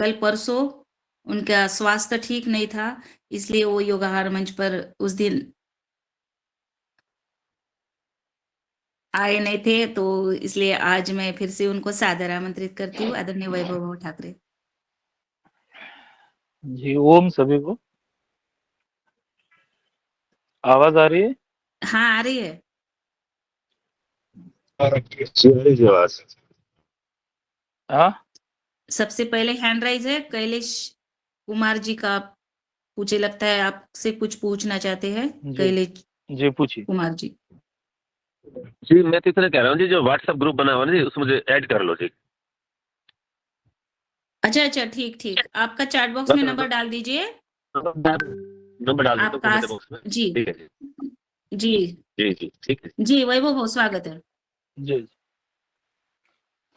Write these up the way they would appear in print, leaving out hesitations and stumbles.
कल परसों उनका स्वास्थ्य ठीक नहीं था, इसलिए वो योगाहार मंच पर उस दिन आए नहीं थे, तो इसलिए आज मैं फिर से उनको सादर आमंत्रित करती हूँ, आदरणीय वैभव ठाकरे। जी, ओम सभी को। आवाज आ रही है? हाँ, आ रही है। हाँ, सबसे पहले हैंड राइज है कैलेश कुमार जी का। मुझे लगता है आपसे कुछ पूछना चाहते हैं, जी कैलेश जी, पूछिए। कुमार जी। जी मैं तो इतना कह रहा हूँ जी, जो व्हाट्सएप ग्रुप बना हुआ है ना जी, उसमें मुझे ऐड कर लो जी। अच्छा अच्छा, ठीक ठीक, आपका चैट बॉक्स में नंबर डाल दीजिए। नंबर डाल देता हूँ आपका कमेंट बॉक्स में। जी ठीक है जी। जी जी जी ठीक है। जी, वैभव भाऊ स्वागत है। जी,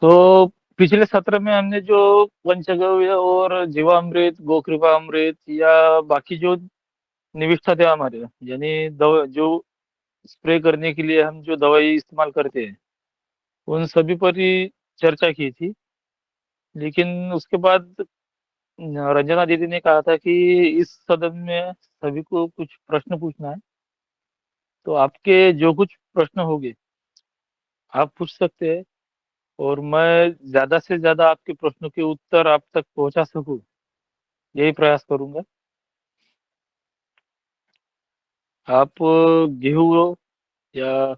तो पिछले सत्र में हमने जो पंचगव्य और जीवामृत, गोकृपामृत या बाकी जो निविष्ठा थे हमारे, यानी दवा जो स्प्रे करने के लिए हम जो दवाई इस्तेमाल करते हैं, उन सभी पर ही चर्चा की थी। लेकिन उसके बाद रंजना दीदी ने कहा था कि इस सदन में सभी को कुछ प्रश्न पूछना है, तो आपके जो कुछ प्रश्न होंगे आप पूछ सकते हैं, और मैं ज्यादा से ज्यादा आपके प्रश्नों के उत्तर आप तक पहुंचा सकूं, यही प्रयास करूंगा। आप गेहूं या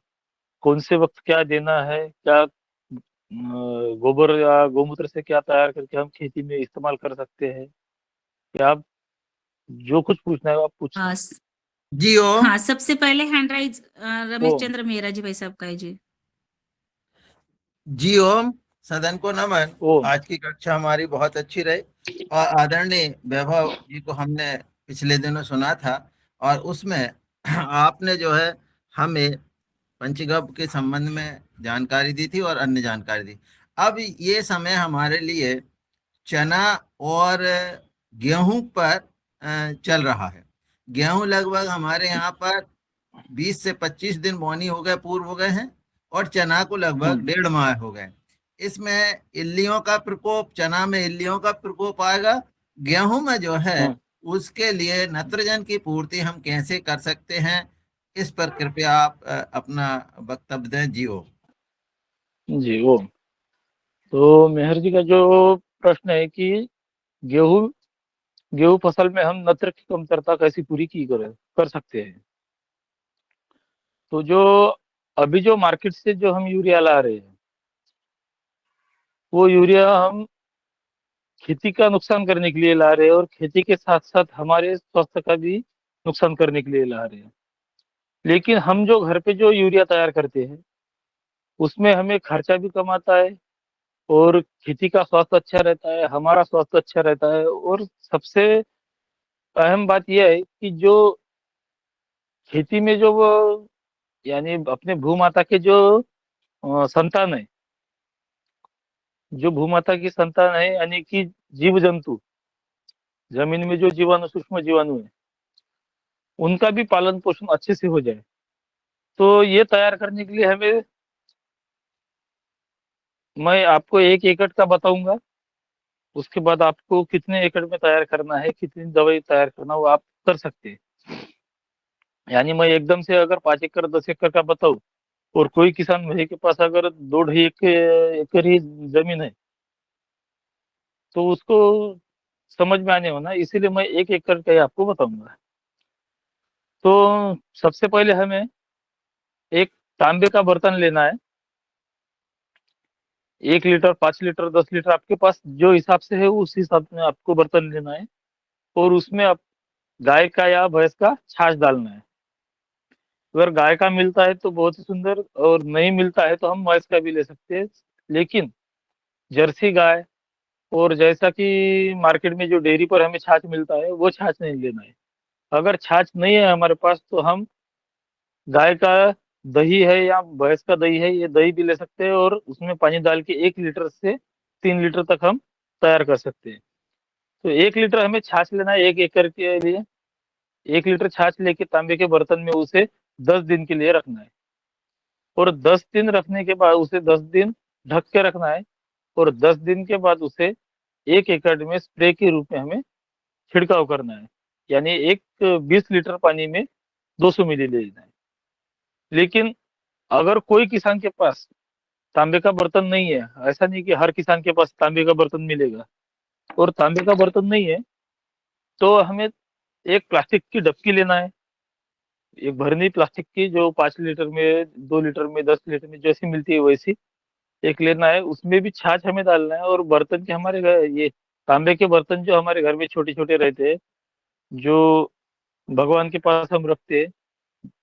कौन से वक्त क्या देना है, क्या गोबर या गोमूत्र से क्या तैयार करके हम खेती में इस्तेमाल कर सकते हैं, या आप जो कुछ पूछना है आप पूछ सकते हाँ जी ओम। हाँ, सबसे पहले हैंड राइज रमेश ओम। चंद्र मेहरा जी भाई साहब का है जी। जी ओम। सदन को नमन। ओम। आज की कक्षा हमारी बहुत अच्छी रही और आदरणीय वैभव जी को हमने पिछले दिनों सुना था, और उसमें आपने जो है हमें पंचगव्य के संबंध में जानकारी दी थी और अन्य जानकारी दी। अब ये समय हमारे लिए चना और गेहूं पर चल रहा है। गेहूं लगभग हमारे यहाँ पर 20 से 25 दिन बोनी हो गए, पूर्व हो गए हैं, और चना को लगभग 1.5 माह हो गए। इसमें इल्लियों का प्रकोप, चना में इल्लियों का प्रकोप आएगा। गेहूं में जो है उसके लिए नत्रजन की पूर्ति हम कैसे कर सकते हैं, इस पर कृपया आप अपना वक्तव्य दें। जियो जी ओम। तो मेहर जी का जो प्रश्न है कि गेहूं गेहूं फसल में हम नत्र की कमतरता कैसी पूरी की कर सकते हैं। तो जो अभी जो मार्केट से जो हम यूरिया ला रहे हैं, वो यूरिया हम खेती का नुकसान करने के लिए ला रहे हैं, और खेती के साथ साथ हमारे स्वास्थ्य का भी नुकसान करने के लिए ला रहे हैं। लेकिन हम जो घर पे जो यूरिया तैयार करते हैं, उसमें हमें खर्चा भी कम आता है, और खेती का स्वास्थ्य अच्छा रहता है, हमारा स्वास्थ्य अच्छा रहता है। और सबसे अहम बात यह है कि जो खेती में जो वो यानी अपने भूमाता के जो संतान है, जो भूमाता की संतान है, यानी कि जीव जंतु, जमीन में जो जीवाणु, सूक्ष्म जीवाणु है, उनका भी पालन पोषण अच्छे से हो जाए। तो ये तैयार करने के लिए हमें, मैं आपको 1 एकड़ का बताऊंगा, उसके बाद आपको कितने एकड़ में तैयार करना है, कितनी दवाई तैयार करना, वो आप कर सकते हैं। यानी मैं एकदम से अगर 5 एकड़ 10 एकड़ का बताऊं, और कोई किसान भाई के पास अगर 2 ढाई एकड़ ही जमीन है, तो उसको समझ में आने होना, इसीलिए मैं 1 एकड़ का ही आपको बताऊंगा। तो सबसे पहले हमें एक तांबे का बर्तन लेना है। 1 लीटर, 5 लीटर, 10 लीटर, आपके पास जो हिसाब से है उस हिसाब में आपको बर्तन लेना है, और उसमें आप गाय का या भैंस का छाछ डालना है। अगर गाय का मिलता है तो बहुत ही सुंदर, और नहीं मिलता है तो हम भैंस का भी ले सकते हैं। लेकिन जर्सी गाय, और जैसा कि मार्केट में जो डेयरी पर हमें छाछ मिलता है, वो छाछ नहीं लेना है। अगर छाछ नहीं है हमारे पास, तो हम गाय का दही है या भैंस का दही है, ये दही भी ले सकते हैं, और उसमें पानी डाल के 1 लीटर से 3 लीटर तक हम तैयार कर सकते हैं। तो 1 लीटर हमें छाछ लेना है 1 एकड़ के लिए। 1 लीटर छाछ लेके तांबे के बर्तन में उसे 10 दिन के लिए रखना है, और 10 दिन रखने के बाद उसे 10 दिन ढक के रखना है, और 10 दिन के बाद उसे 1 एकड़ में स्प्रे के रूप में हमें छिड़काव करना है, यानी 20 लीटर पानी में 200 मिली लेना है। लेकिन अगर कोई किसान के पास तांबे का बर्तन नहीं है, ऐसा नहीं कि हर किसान के पास तांबे का बर्तन मिलेगा, और तांबे का बर्तन नहीं है तो हमें एक प्लास्टिक की डबकी लेना है, एक भरनी प्लास्टिक की, जो 5 लीटर में, 2 लीटर में, 10 लीटर में जैसी मिलती है वैसी एक लेना है। उसमें भी छाछ हमें डालना है, और बर्तन के हमारे घर, ये तांबे के बर्तन जो हमारे घर में छोटे छोटे रहते हैं, जो भगवान के पास हम रखते हैं,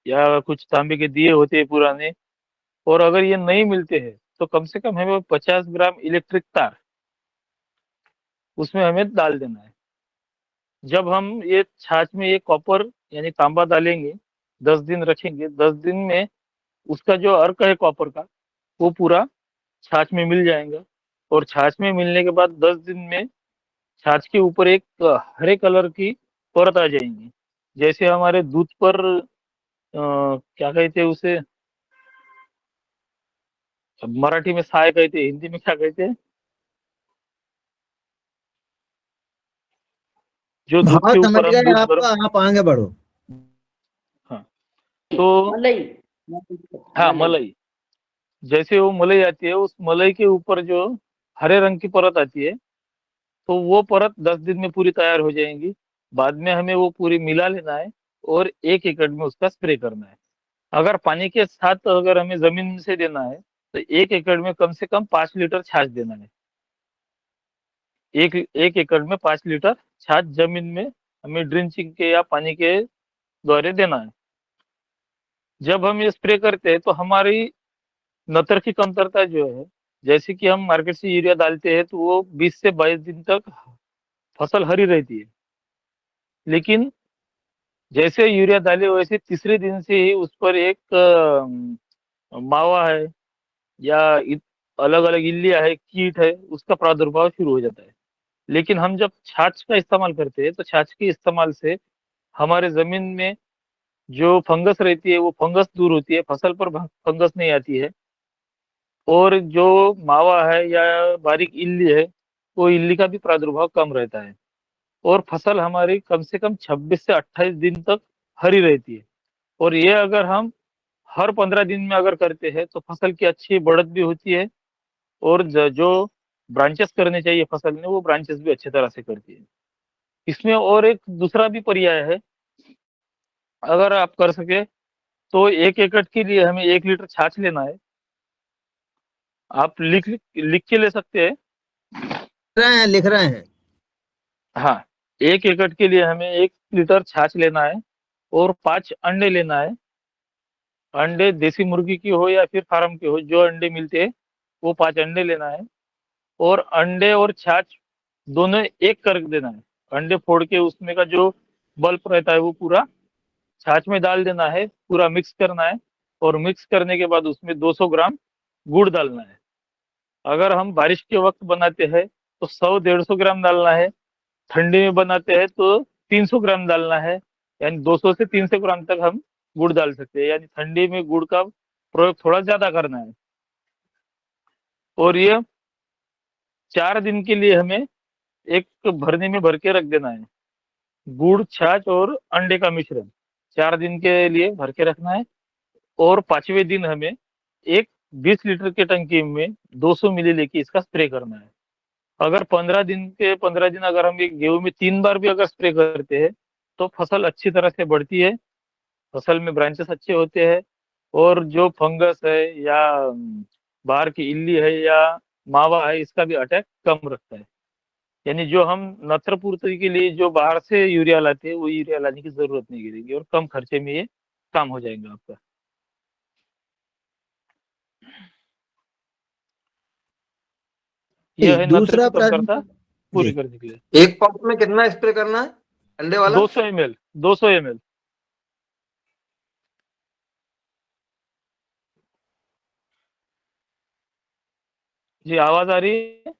या कुछ तांबे के दिए होते हैं पुराने, और अगर ये नहीं मिलते हैं तो कम से कम हमें 50 ग्राम इलेक्ट्रिक तार उसमें हमें डाल देना है। जब हम ये छाछ में ये कॉपर यानी तांबा डालेंगे, 10 दिन रखेंगे, 10 दिन में उसका जो अर्क है कॉपर का, वो पूरा छाछ में मिल जाएगा। और छाछ में मिलने के बाद 10 दिन में छाछ के ऊपर एक हरे कलर की परत आ जाएंगी, जैसे हमारे दूध पर क्या कहते हैं उसे, मराठी में साय कहते हैं, हिंदी में क्या कहते हैं, जो दूध हाँ के समझ ऊपर हम गए दूध आप गर्म, आप आगे बढ़ो। हाँ तो मलाई हाँ मलाई, जैसे वो मलाई आती है, उस मलाई के ऊपर जो हरे रंग की परत आती है, तो वो परत 10 दिन में पूरी तैयार हो जाएंगी। बाद में हमें वो पूरी मिला लेना है और 1 एकड़ में उसका स्प्रे करना है। अगर पानी के साथ अगर हमें जमीन से देना है तो 1 एकड़ में कम से कम 5 लीटर छाछ देना है। एक एकड़ में 5 लीटर छाछ जमीन में हमें ड्रिंचिंग के या पानी के द्वारा देना है। जब हम ये स्प्रे करते हैं तो हमारी नत्र की कमतरता जो है, जैसे कि हम मार्केट से यूरिया डालते हैं तो वो 20 से 22 दिन तक फसल हरी रहती है, लेकिन जैसे यूरिया डाले वैसे तीसरे दिन से ही उस पर एक मावा है या अलग अलग इल्लिया है, कीट है, उसका प्रादुर्भाव शुरू हो जाता है। लेकिन हम जब छाछ का इस्तेमाल करते हैं तो छाछ के इस्तेमाल से हमारे जमीन में जो फंगस रहती है वो फंगस दूर होती है, फसल पर फंगस नहीं आती है, और जो मावा है या बारीक इल्ली है, वो इल्ली का भी प्रादुर्भाव कम रहता है, और फसल हमारी कम से कम 26 से 28 दिन तक हरी रहती है। और ये अगर हम हर 15 दिन में अगर करते हैं तो फसल की अच्छी बढ़त भी होती है, और जो ब्रांचेस करने चाहिए फसल में वो ब्रांचेस भी अच्छी तरह से करती है। इसमें और एक दूसरा भी पर्याय है, अगर आप कर सके तो 1 एकड़ के लिए हमें 1 लीटर छाछ लेना है। आप लिख के ले सकते हैं। लिख रहे हैं। हाँ, 1 एकड़ के लिए हमें 1 लीटर छाछ लेना है और 5 अंडे लेना है। अंडे देसी मुर्गी की हो या फिर फार्म के हो, जो अंडे मिलते हैं वो 5 अंडे लेना है, और अंडे और छाछ दोनों एक कर देना है। अंडे फोड़ के उसमें का जो बल्ब रहता है वो पूरा छाछ में डाल देना है, पूरा मिक्स करना है, और मिक्स करने के बाद उसमें 200 ग्राम गुड़ डालना है। अगर हम बारिश के वक्त बनाते हैं तो 100-150 ग्राम डालना है, ठंडी में बनाते हैं तो 300 ग्राम डालना है, यानी 200 से 300 ग्राम तक हम गुड़ डाल सकते हैं, यानी ठंडी में गुड़ का प्रयोग थोड़ा ज्यादा करना है। और ये 4 दिन के लिए हमें एक भरनी में भर के रख देना है। गुड़, छाछ और अंडे का मिश्रण 4 दिन के लिए भर के रखना है, और 5वें दिन हमें एक 20 लीटर के टंकी में 200 मिली लेके इसका स्प्रे करना है। अगर 15 दिन अगर हम एक गेहूं में 3 बार भी अगर स्प्रे करते हैं तो फसल अच्छी तरह से बढ़ती है, फसल में ब्रांचेस अच्छे होते हैं, और जो फंगस है या बाहर की इल्ली है या मावा है, इसका भी अटैक कम रखता है। यानी जो हम नत्र पूर्ति के लिए जो बाहर से यूरिया लाते हैं वो यूरिया लाने की जरूरत नहीं गिरेगी, और कम खर्चे में ये काम हो जाएगा आपका। यह है नत्र दूसरा की कमतरता प्रश्न पूरी जी, करने के लिए। एक पंप में कितना स्प्रे करना है अंडे वाला? 200 ml। जी आवाज आ रही है?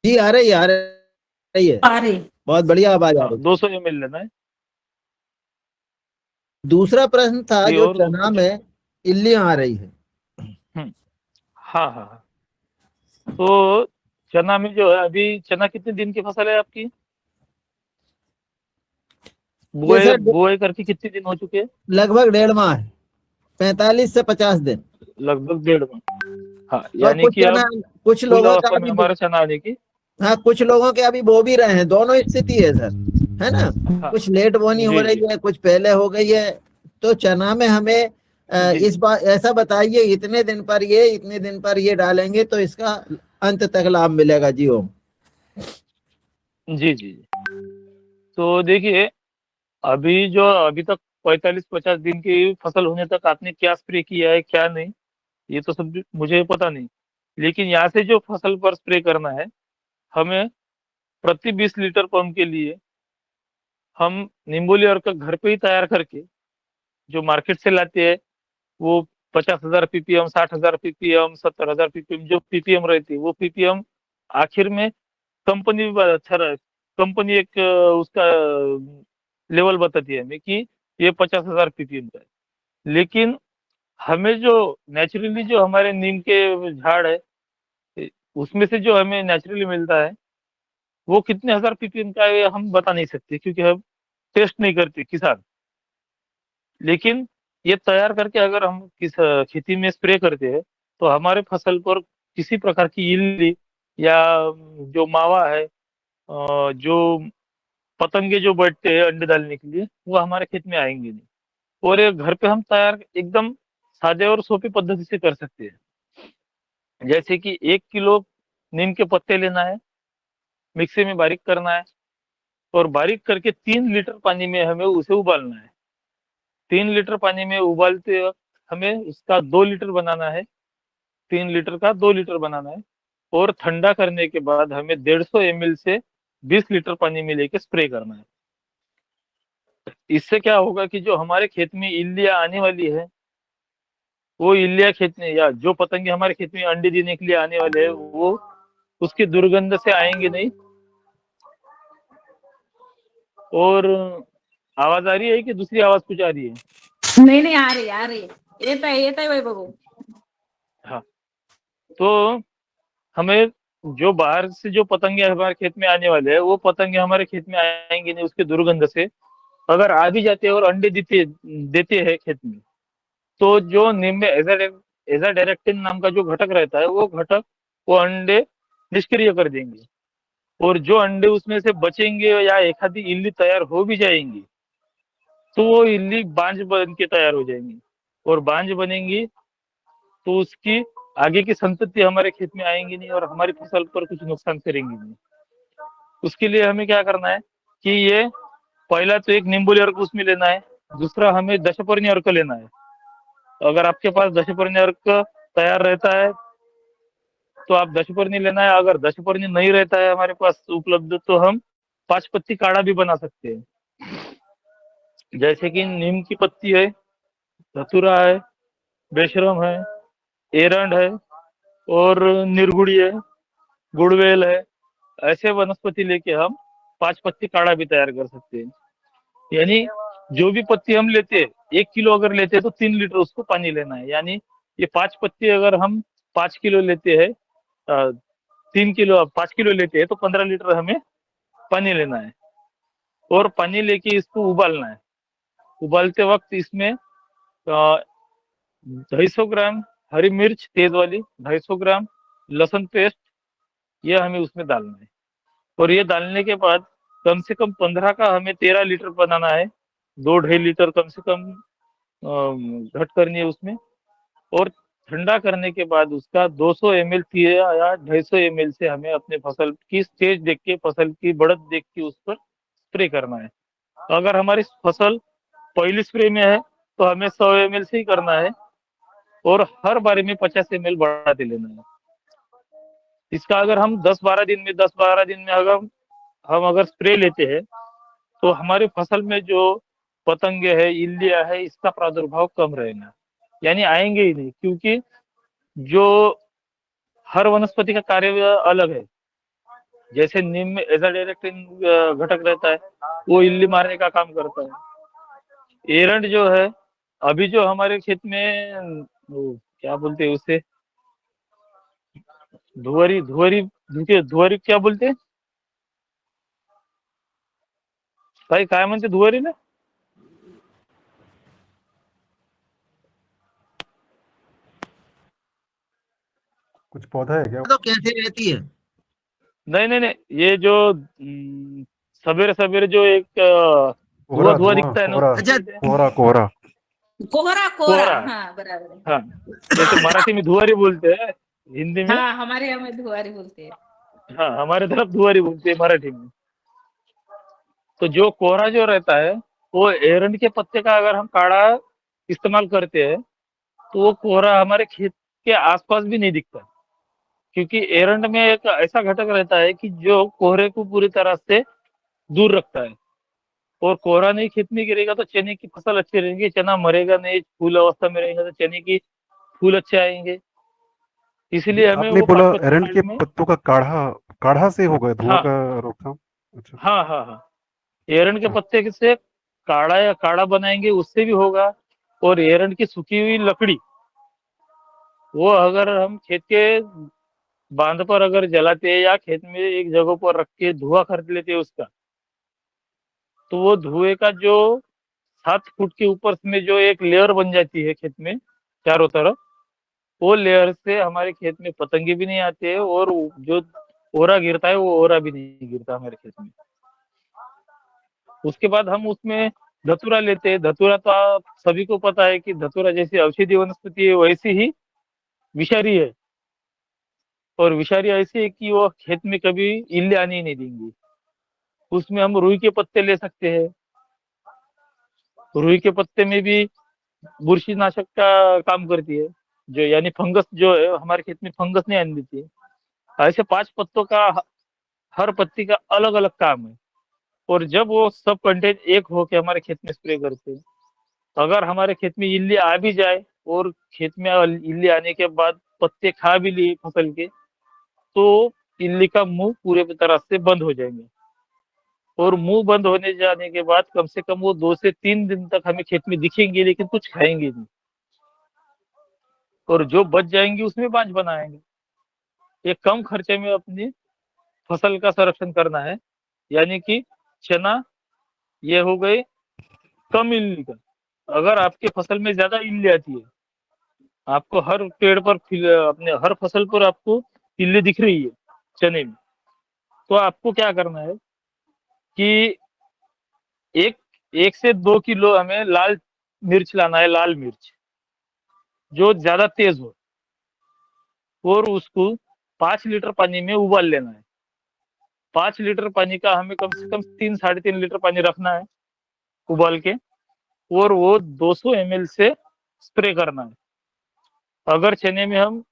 जी आ रही है। आ रही। बहुत बढ़िया आवाज आ हाँ, रही है। 200 ml लेना है दूसरा प्रश्न था जी। जो और चना कुछ? में इल्लियां आ रही है। हाँ हाँ हाँ। तो चना में जो है अभी चना कितने दिन की फसल है आपकी? ये सर बुआई करके कितने दिन हो चुके हैं? लगभग 1.5 माह है, 45 से 50 दिन। लगभग 1.5 माह। हाँ, और यानी कि अब कुछ फूल लोगों का अवस्था में अभी हमारा चना आने की। हाँ, कुछ लोगों के अभी बो भी रहे हैं, दोनों स्थिति है सर, है ना। हाँ कुछ लेट बोनी हो जी रही जी है, कुछ पहले हो गई है। तो चना में हमें जी इस बार ऐसा बताइए, इतने दिन पर ये, इतने दिन पर ये डालेंगे तो इसका अंत तक लाभ मिलेगा जी। ओम। जी जी। तो देखिए, अभी तक 45-50 दिन की फसल होने तक आपने क्या स्प्रे किया है क्या नहीं, ये तो सब मुझे पता नहीं। लेकिन यहाँ से जो फसल पर स्प्रे करना है, हमें प्रति 20 लीटर पंप के लिए हम निम्बोली अर्क घर पे ही तैयार करके जो मार्केट से लाते हैं, वो 50,000 पीपीएम, 60,000 पीपीएम, 70,000 पीपीएम, जो पीपीएम रहती है वो पीपीएम आखिर में कंपनी भी अच्छा रहा। कंपनी एक उसका लेवल बताती है हमें कि ये 50,000 पीपीएम का है। लेकिन हमें जो नेचुरली जो हमारे नीम के झाड़ है, उसमें से जो हमें नेचुरली मिलता है, वो कितने हजार पीपीएम का है हम बता नहीं सकते, क्योंकि हम टेस्ट नहीं करते किसान। लेकिन ये तैयार करके अगर हम किस खेती में स्प्रे करते हैं, तो हमारे फसल पर किसी प्रकार की इल्ली या जो मावा है, जो पतंगे जो बैठते हैं अंडे डालने के लिए, वो हमारे खेत में आएंगे नहीं। और ये घर पे हम तैयार एकदम सादे और सोपी पद्धति से कर सकते हैं। जैसे कि 1 किलो नीम के पत्ते लेना है, मिक्सी में बारीक करना है, और बारीक करके 3 लीटर पानी में हमें उसे उबालना है। 3 लीटर पानी में उबालते वक्त हमें उसका 2 लीटर बनाना है, 3 लीटर का 2 लीटर बनाना है। और ठंडा करने के बाद हमें 150 ml से 20 लीटर पानी में लेके स्प्रे करना है। इससे क्या होगा कि जो हमारे खेत में इल्लियां आने वाली है, वो इल्लियां खेत में, या जो पतंगे हमारे खेत में अंडे देने के लिए आने वाले हैं, वो उसकी दुर्गंध से आएंगे नहीं। और आवाज आ रही है कि दूसरी आवाज कुछ आ रही है? नहीं नहीं, आ रही आ रही येत आहे वैभव। हाँ, तो हमें जो बाहर से जो पतंगे हमारे खेत में आने वाले हैं, वो पतंगे हमारे खेत में आएंगे नहीं उसके दुर्गंध से। अगर आ भी जाते हैं और अंडे देते देते हैं खेत में, तो जो नीम में एजा डायरेक्टिन नाम का जो घटक रहता है, वो घटक वो अंडे निष्क्रिय कर देंगे। और जो अंडे उसमें से बचेंगे या एक आधी इल्ली तैयार हो भी जाएंगी, तो वो इल्ली बांझ बन के तैयार हो जाएंगी। और बांझ बनेंगी तो उसकी आगे की संतति हमारे खेत में आएंगी नहीं, और हमारी फसल पर कुछ नुकसान करेंगी नहीं। उसके लिए हमें क्या करना है कि ये पहला तो एक नींबोली अर्क उसमें लेना है, दूसरा हमें दशपर्णी अर्क लेना है। अगर आपके पास दशपर्णी अर्क तैयार रहता है तो आप दशपर्णी लेना है। अगर दशपर्णी नहीं रहता है हमारे पास उपलब्ध, तो हम 5 पत्ती काढ़ा भी बना सकते हैं। जैसे कि नीम की पत्ती है, धतूरा है, बेशरम है, एरंड है, और निर्गुड़ी है, गुड़वेल है। ऐसे वनस्पति लेके हम 5 पत्ती काढ़ा भी तैयार कर सकते हैं। यानी जो भी पत्ती हम लेते हैं, 1 किलो अगर लेते हैं तो 3 लीटर उसको पानी लेना है। यानी ये 5 पत्ती अगर हम 5 किलो लेते हैं, 3 किलो 5 किलो लेते हैं, तो 15 लीटर हमें पानी लेना है। और पानी लेके इसको उबालना है। उबालते वक्त इसमें 250 ग्राम हरी मिर्च तेज वाली, 250 ग्राम लहसुन पेस्ट, ये हमें उसमें डालना है। और ये डालने के बाद कम से कम 15 का हमें 13 लीटर बनाना है। 2-2.5 लीटर कम से कम घट करनी है उसमें। और ठंडा करने के बाद उसका 200 ml या 250 ml से हमें अपने फसल की स्टेज देख के, फसल की बढ़त देख के उस पर स्प्रे करना है। अगर हमारी फसल पहली स्प्रे में है तो हमें 100 ml से ही करना है, और हर बारी में 50 ml बढ़ाते लेना है। इसका अगर हम 10-12 दिन में अगर हम अगर स्प्रे लेते हैं, तो हमारी फसल में जो पतंगे है, इल्लियां है, इसका प्रादुर्भाव कम रहेगा। यानी आएंगे ही नहीं, क्योंकि जो हर वनस्पति का कार्य अलग है। जैसे नीम में एजा डायरेक्टिन घटक रहता है, वो इल्ली मारने का काम करता है। एरंड जो है, अभी जो हमारे खेत में वो क्या बोलते हैं उसे, धुआरी धुआरी धुआरी क्या बोलते ताई, काय म्हणते धुआरीला? कुछ पौधा है क्या? तो कैसे रहती है? नहीं नहीं नहीं, ये जो सवेरे सवेरे जो एक धुआं कोहरा धुआं धुआं दिखता है ना, कोहरा अच्छा। कोहरा कोहरा कोहरा कोहरा, कोहरा। हाँ बराबर है। हाँ, जैसे मराठी में धुआरी बोलते हैं, हिंदी में हाँ, हमारे यहाँ में धुआरी बोलते हैं। हाँ, हमारे तरफ धुआरी बोलते हैं मराठी में। तो जो कोहरा जो रहता है, वो एरंड के पत्ते का अगर हम काढ़ा इस्तेमाल करते हैं तो वो कोहरा हमारे खेत के आसपास भी नहीं दिखता, क्योंकि एरंड में एक ऐसा घटक रहता है कि जो कोहरे को पूरी तरह से दूर रखता है। और कोहरा नहीं खेत में गिरेगा तो चने की फसल अच्छी रहेगी, चना मरेगा नहीं, फूल अवस्था में रहेगा तो चने की फूल अच्छे आएंगे। इसलिए हमें आपने वो बोला 5 पत्ती एरंड के काढ़े में। पत्तों का काढ़ा, काढ़ा से होगा धुआं हाँ का रोकथाम? अच्छा हाँ हाँ हाँ, एरंड के हाँ। पत्ते से काढ़ा या काढ़ा बनाएंगे, उससे भी होगा। और एरंड की सूखी हुई लकड़ी, वो अगर हम खेत के बांध पर अगर जलाते हैं या खेत में एक जगह पर रख के धुआं कर लेते हैं उसका, तो वो धुएं का जो 7 फुट के ऊपर में जो एक लेयर बन जाती है खेत में चारों तरफ, वो लेयर से हमारे खेत में पतंगे भी नहीं आते, और जो ओरा गिरता है वो ओरा भी नहीं गिरता हमारे खेत में। उसके बाद हम उसमें धतूरा लेते हैं। धतूरा तो आप सभी को पता है कि धतूरा जैसी औषधीय वनस्पति है, वैसी ही विषारी है। और विषारी ऐसी है कि वो खेत में कभी इल्ली आने ही नहीं देंगी। उसमें हम रुई के पत्ते ले सकते हैं। रुई के पत्ते में भी बुरशी नाशक का काम करती है, जो यानी फंगस जो है हमारे खेत में फंगस नहीं आने देती है। ऐसे 5 पत्तों का हर पत्ती का अलग अलग काम है। और जब वो सब कंटेंट एक होके हमारे खेत में स्प्रे करते हैं, अगर हमारे खेत में इल्ली आ भी जाए और खेत में इल्ली आने के बाद पत्ते खा भी लिए फसल के, तो इल्ली का मुंह पूरे तरह से बंद हो जाएंगे। और मुंह बंद होने जाने के बाद कम से कम वो 2 से 3 दिन तक हमें खेत में दिखेंगे, लेकिन कुछ खाएंगे नहीं। और जो बच जाएंगे उसमें बांझ बनाएंगे। ये कम खर्चे में अपनी फसल का संरक्षण करना है, यानी कि चना ये हो गई कम इल्ली का। अगर आपके फसल में ज्यादा इल्ली आती है, आपको हर पेड़ पर अपने हर फसल पर आपको इल्ली दिख रही है चने में, तो आपको क्या करना है कि एक 1 से 2 किलो हमें लाल मिर्च लाना है, लाल मिर्च जो ज्यादा तेज हो, और उसको 5 लीटर पानी में उबाल लेना है। 5 लीटर पानी का हमें कम से कम 3-3.5 लीटर पानी रखना है उबाल के, और वो 200 ml से स्प्रे करना है। अगर चने में हम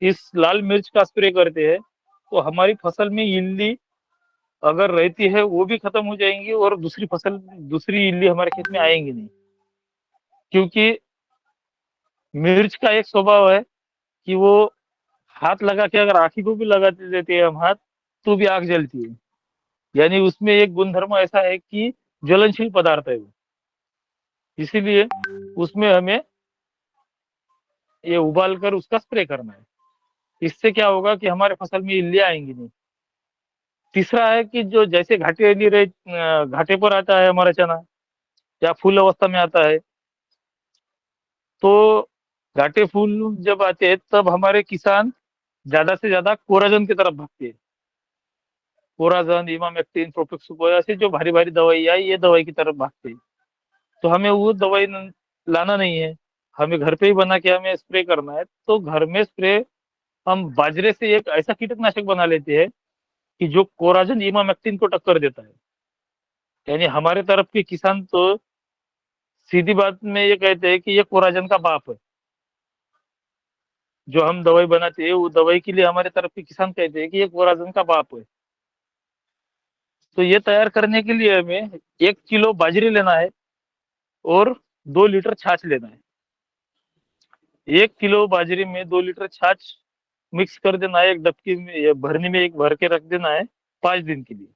इस लाल मिर्च का स्प्रे करते हैं तो हमारी फसल में इल्ली अगर रहती है वो भी खत्म हो जाएंगी, और दूसरी इल्ली हमारे खेत में आएंगी नहीं। क्योंकि मिर्च का एक स्वभाव है कि वो हाथ लगा के अगर आँखी को भी लगा देते हैं हम हाथ, तो भी आग जलती है। यानी उसमें एक गुणधर्म ऐसा है कि ज्वलनशील पदार्थ है वो, इसीलिए उसमें हमें ये उबाल कर उसका स्प्रे करना है। इससे क्या होगा कि हमारे फसल में इल्लियां आएंगी नहीं। तीसरा है कि जो जैसे घाटे पर आता है हमारा चना या फूल अवस्था में आता है, तो घाटे फूल जब आते हैं तब हमारे किसान ज्यादा से ज्यादा कोराजन की तरफ भागते हैं। कोराजन, इमामेक्टिन, प्रोफेक्सुपोर ऐसे जो भारी भारी दवाई आई, ये दवाई की तरफ भागते हैं। तो हमें वो दवाई लाना नहीं है, हमें घर पे ही बना के हमें स्प्रे करना है। तो घर में स्प्रे हम बाजरे से एक ऐसा कीटनाशक बना लेते हैं कि जो कोराजन, इमामेक्टिन को टक्कर देता है। यानी हमारे तरफ के किसान तो सीधी बात में ये कहते हैं कि ये कोराजन का बाप है। जो हम दवाई बनाते हैं वो दवाई के लिए हमारे तरफ के किसान कहते हैं कि ये कोराजन का बाप है। तो ये तैयार करने के लिए हमें 1 किलो बाजरी लेना है और 2 लीटर छाछ लेना है। 1 किलो बाजरी में 2 लीटर छाछ मिक्स कर देना है एक डबकी में या भरनी में, एक भर के रख देना है 5 दिन के लिए।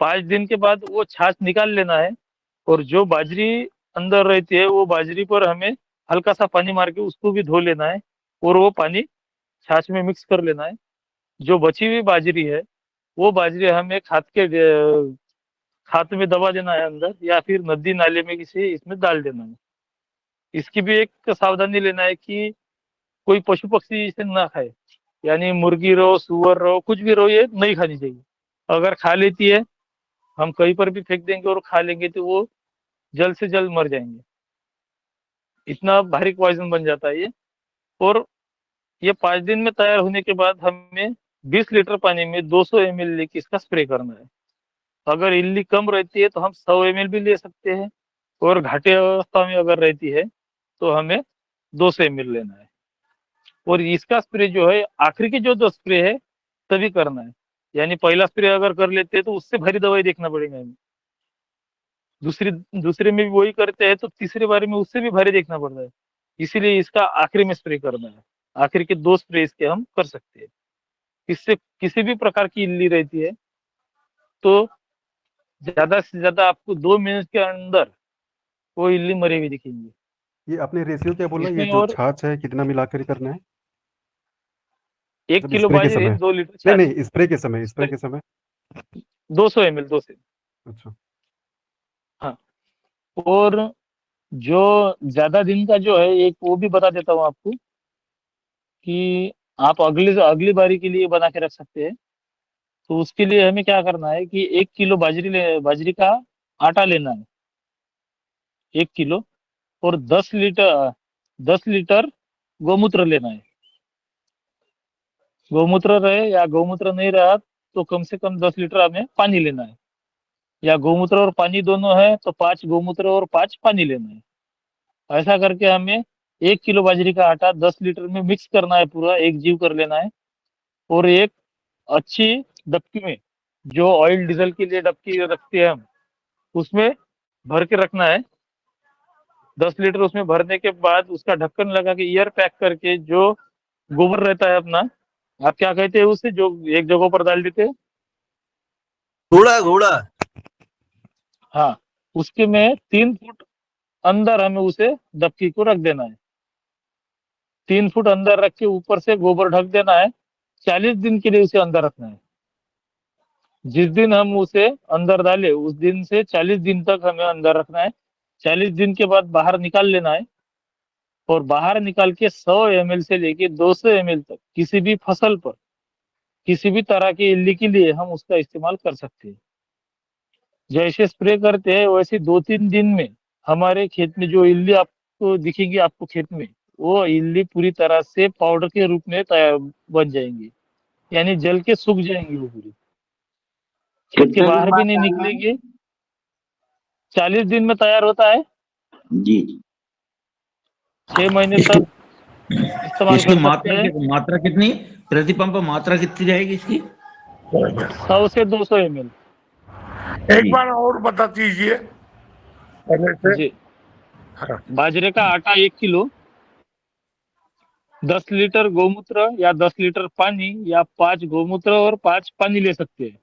5 दिन के बाद वो छाछ निकाल लेना है, और जो बाजरी अंदर रहती है वो बाजरी पर हमें हल्का सा पानी मार के उसको भी धो लेना है, और वो पानी छाछ में मिक्स कर लेना है। जो बची हुई बाजरी है वो बाजरी हमें खाद में दबा देना है अंदर, या फिर नदी नाले में किसी इसमें डाल देना है। इसकी भी एक सावधानी लेना है कि कोई पशु पक्षी इसे ना खाए, यानी मुर्गी रहो, सुअर रहो, कुछ भी रहो, ये नहीं खानी चाहिए। अगर खा लेती है, हम कहीं पर भी फेंक देंगे और खा लेंगे तो वो जल्द से जल्द मर जाएंगे। इतना भारी पॉइजन बन जाता है ये। और ये 5 दिन में तैयार होने के बाद हमें 20 लीटर पानी में 200 ml लेके इसका स्प्रे करना है। अगर इल्ली कम रहती है तो हम 100 ml भी ले सकते हैं, और घाटे अवस्था में अगर रहती है तो हमें 200 ml लेना है। और इसका स्प्रे जो है आखिरी के जो 2 स्प्रे है तभी करना है, यानी पहला स्प्रे अगर कर लेते हैं तो उससे भारी दवाई देखना पड़ेगा हमें, दूसरे में भी वही करते हैं तो तीसरे बारे में उससे भी भारी देखना पड़ता है। इसीलिए इसका आखिरी में स्प्रे करना है। आखिर के 2 स्प्रे इसके हम कर सकते हैं। इससे किसी भी प्रकार की इल्ली रहती है तो ज्यादा से ज्यादा आपको 2 मिनट के अंदर वो इल्ली मरी हुई दिखेंगी। ये आपने रेशियो क्या बोला, ये इसमें जो और छाछ है कितना मिलाकर करना है 1 जब किलो स्प्रे के बाजरी समय? 2 लीटर नहीं छाछ, नहीं, स्प्रे के समय 200 ml 2 से। अच्छा। हाँ, और जो ज्यादा दिन का जो है एक वो भी बता देता हूँ आपको कि आप अगली बारी के लिए बना के रख सकते हैं। तो उसके लिए हमें क्या करना है कि 1 किलो बाजरी का आटा लेना है, 1 किलो, और 10 लीटर गौमूत्र लेना है। गौमूत्र रहे या गौमूत्र नहीं रहा तो कम से कम 10 लीटर हमें पानी लेना है, या गौमूत्र और पानी दोनों है तो 5 गौमूत्र और 5 पानी लेना है। ऐसा करके हमें 1 किलो बाजरी का आटा 10 लीटर में मिक्स करना है, पूरा एक जीव कर लेना है। और एक अच्छी डबकी में, जो ऑयल डीजल के लिए डबकी रखते हैं हम, उसमें भर के रखना है। 10 लीटर उसमें भरने के बाद उसका ढक्कन लगा के ईयर पैक करके, जो गोबर रहता है अपना, आप क्या कहते हैं उसे, जो एक जगह पर डाल देते हैं, घोड़ा घोड़ा हाँ, उसके में 3 फुट अंदर हमें उसे डबकी को रख देना है। 3 फुट अंदर रख के ऊपर से गोबर ढक देना है। 40 दिन के लिए उसे अंदर रखना है। जिस दिन हम उसे अंदर डाले उस दिन से 40 दिन तक हमें अंदर रखना है। 40 दिन के बाद बाहर निकाल लेना है, और बाहर निकाल के 100 ml से लेके 200 ml तक किसी भी फसल पर, किसी भी तरह की इल्ली के लिए हम उसका इस्तेमाल कर सकते हैं। जैसे स्प्रे करते हैं वैसे 2-3 दिन में हमारे खेत में जो इल्ली आपको दिखेंगी, आपको खेत में, वो इल्ली पूरी तरह से पाउडर के रूप में तैयार बन जाएंगी, यानी जल के सूख जाएंगी वो पूरी, खेत के बाहर भी नहीं निकलेगी। 40 दिन में तैयार होता है, जी 6 महीने इसकी तक इस्तेमाल इसकी कर सकते हैं। मात्रा कितनी, प्रति पंप मात्रा कितनी रहेगी इसकी? 100 से 200 ml। एक बार और बता दीजिए पहले से। जी, हाँ। बाजरे का आटा 1 किलो, 10 लीटर गौमूत्र या 10 लीटर पानी, या 5 गौमूत्र और 5 पानी ले सकते हैं।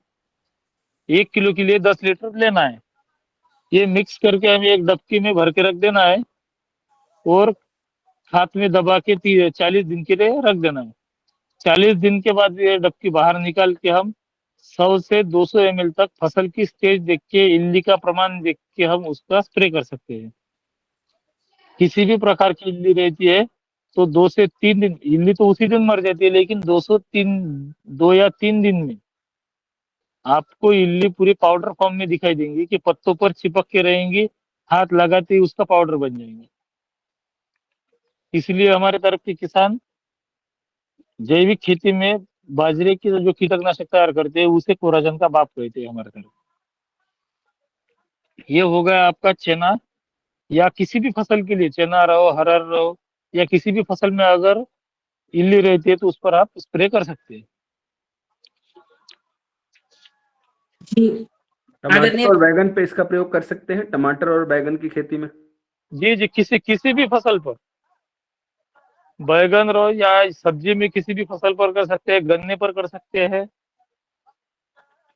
1 किलो के लिए 10 लीटर लेना है। ये मिक्स करके हमें एक डबकी में भर के रख देना है, और हाथ में दबा के 40 दिन के लिए रख देना है। 40 दिन के बाद ये डबकी बाहर निकाल के हम 100 से 200 ml तक फसल की स्टेज देख के, इल्ली का प्रमाण देख के हम उसका स्प्रे कर सकते हैं। किसी भी प्रकार की इल्ली रहती है तो 2 से 3 दिन, इल्ली तो उसी दिन मर जाती है, लेकिन 2 या 3 दिन में आपको इल्ली पूरी पाउडर फॉर्म में दिखाई देंगी कि पत्तों पर चिपक के रहेंगी, हाथ लगाते ही उसका पाउडर बन जाएंगे। इसलिए हमारे तरफ के किसान जैविक खेती में बाजरे की जो कीटनाशक तैयार करते हैं उसे कोराजन का बाप कहते हैं हमारे तरफ। ये हो गया आपका चना, या किसी भी फसल के लिए, चना रहो, हरर रहो, या किसी भी फसल में अगर इल्ली रहती है तो उस पर आप स्प्रे कर सकते हैं। जी, टमाटर आदरणीय और बैगन पे इसका प्रयोग कर सकते हैं, टमाटर और बैगन की खेती में? जी जी, किसी भी फसल पर, बैगन रहो या सब्जी में किसी भी फसल पर कर सकते हैं, गन्ने पर कर सकते हैं,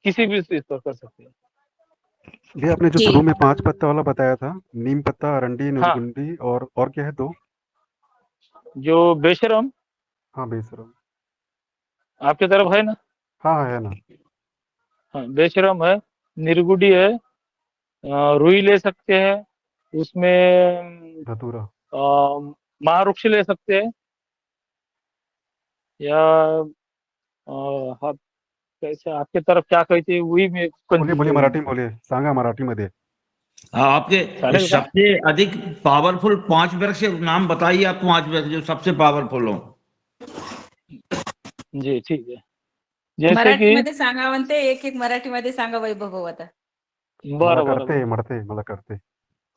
किसी भी चीज पर कर सकते हैं। भैया आपने जो जी। शुरू में 5 पत्ता वाला बताया था, नीम पत्ता, अरंडी, हाँ। नीलगुंडी, और क्या है 2? जो बेशरम, हाँ बेसरम। आपके तरफ है ना? हाँ हाँ है ना। हाँ, बेशरम है, निर्गुडी है, रुई ले सकते हैं, उसमें धतूरा। महावृक्ष ले सकते हैं, या हाँ, कैसे आपके तरफ क्या कहते हैं वही मैं बोलिए कंफ्यूज बोलिए हो गया. मराठी में बोलिए, सांगा मराठीमध्ये. हाँ, आपके चालेल का? सबसे अधिक पावरफुल 5 वृक्ष के नाम बताइए, आप 5 वृक्ष जो सबसे पावरफुल हो. जी ठीक है. जैसे की मराठीमध्ये सांगा म्हणते, एक एक मराठीमध्ये सांगा वैभव भाऊ आता. मला बरं बरं करते बरं मरते मला करते.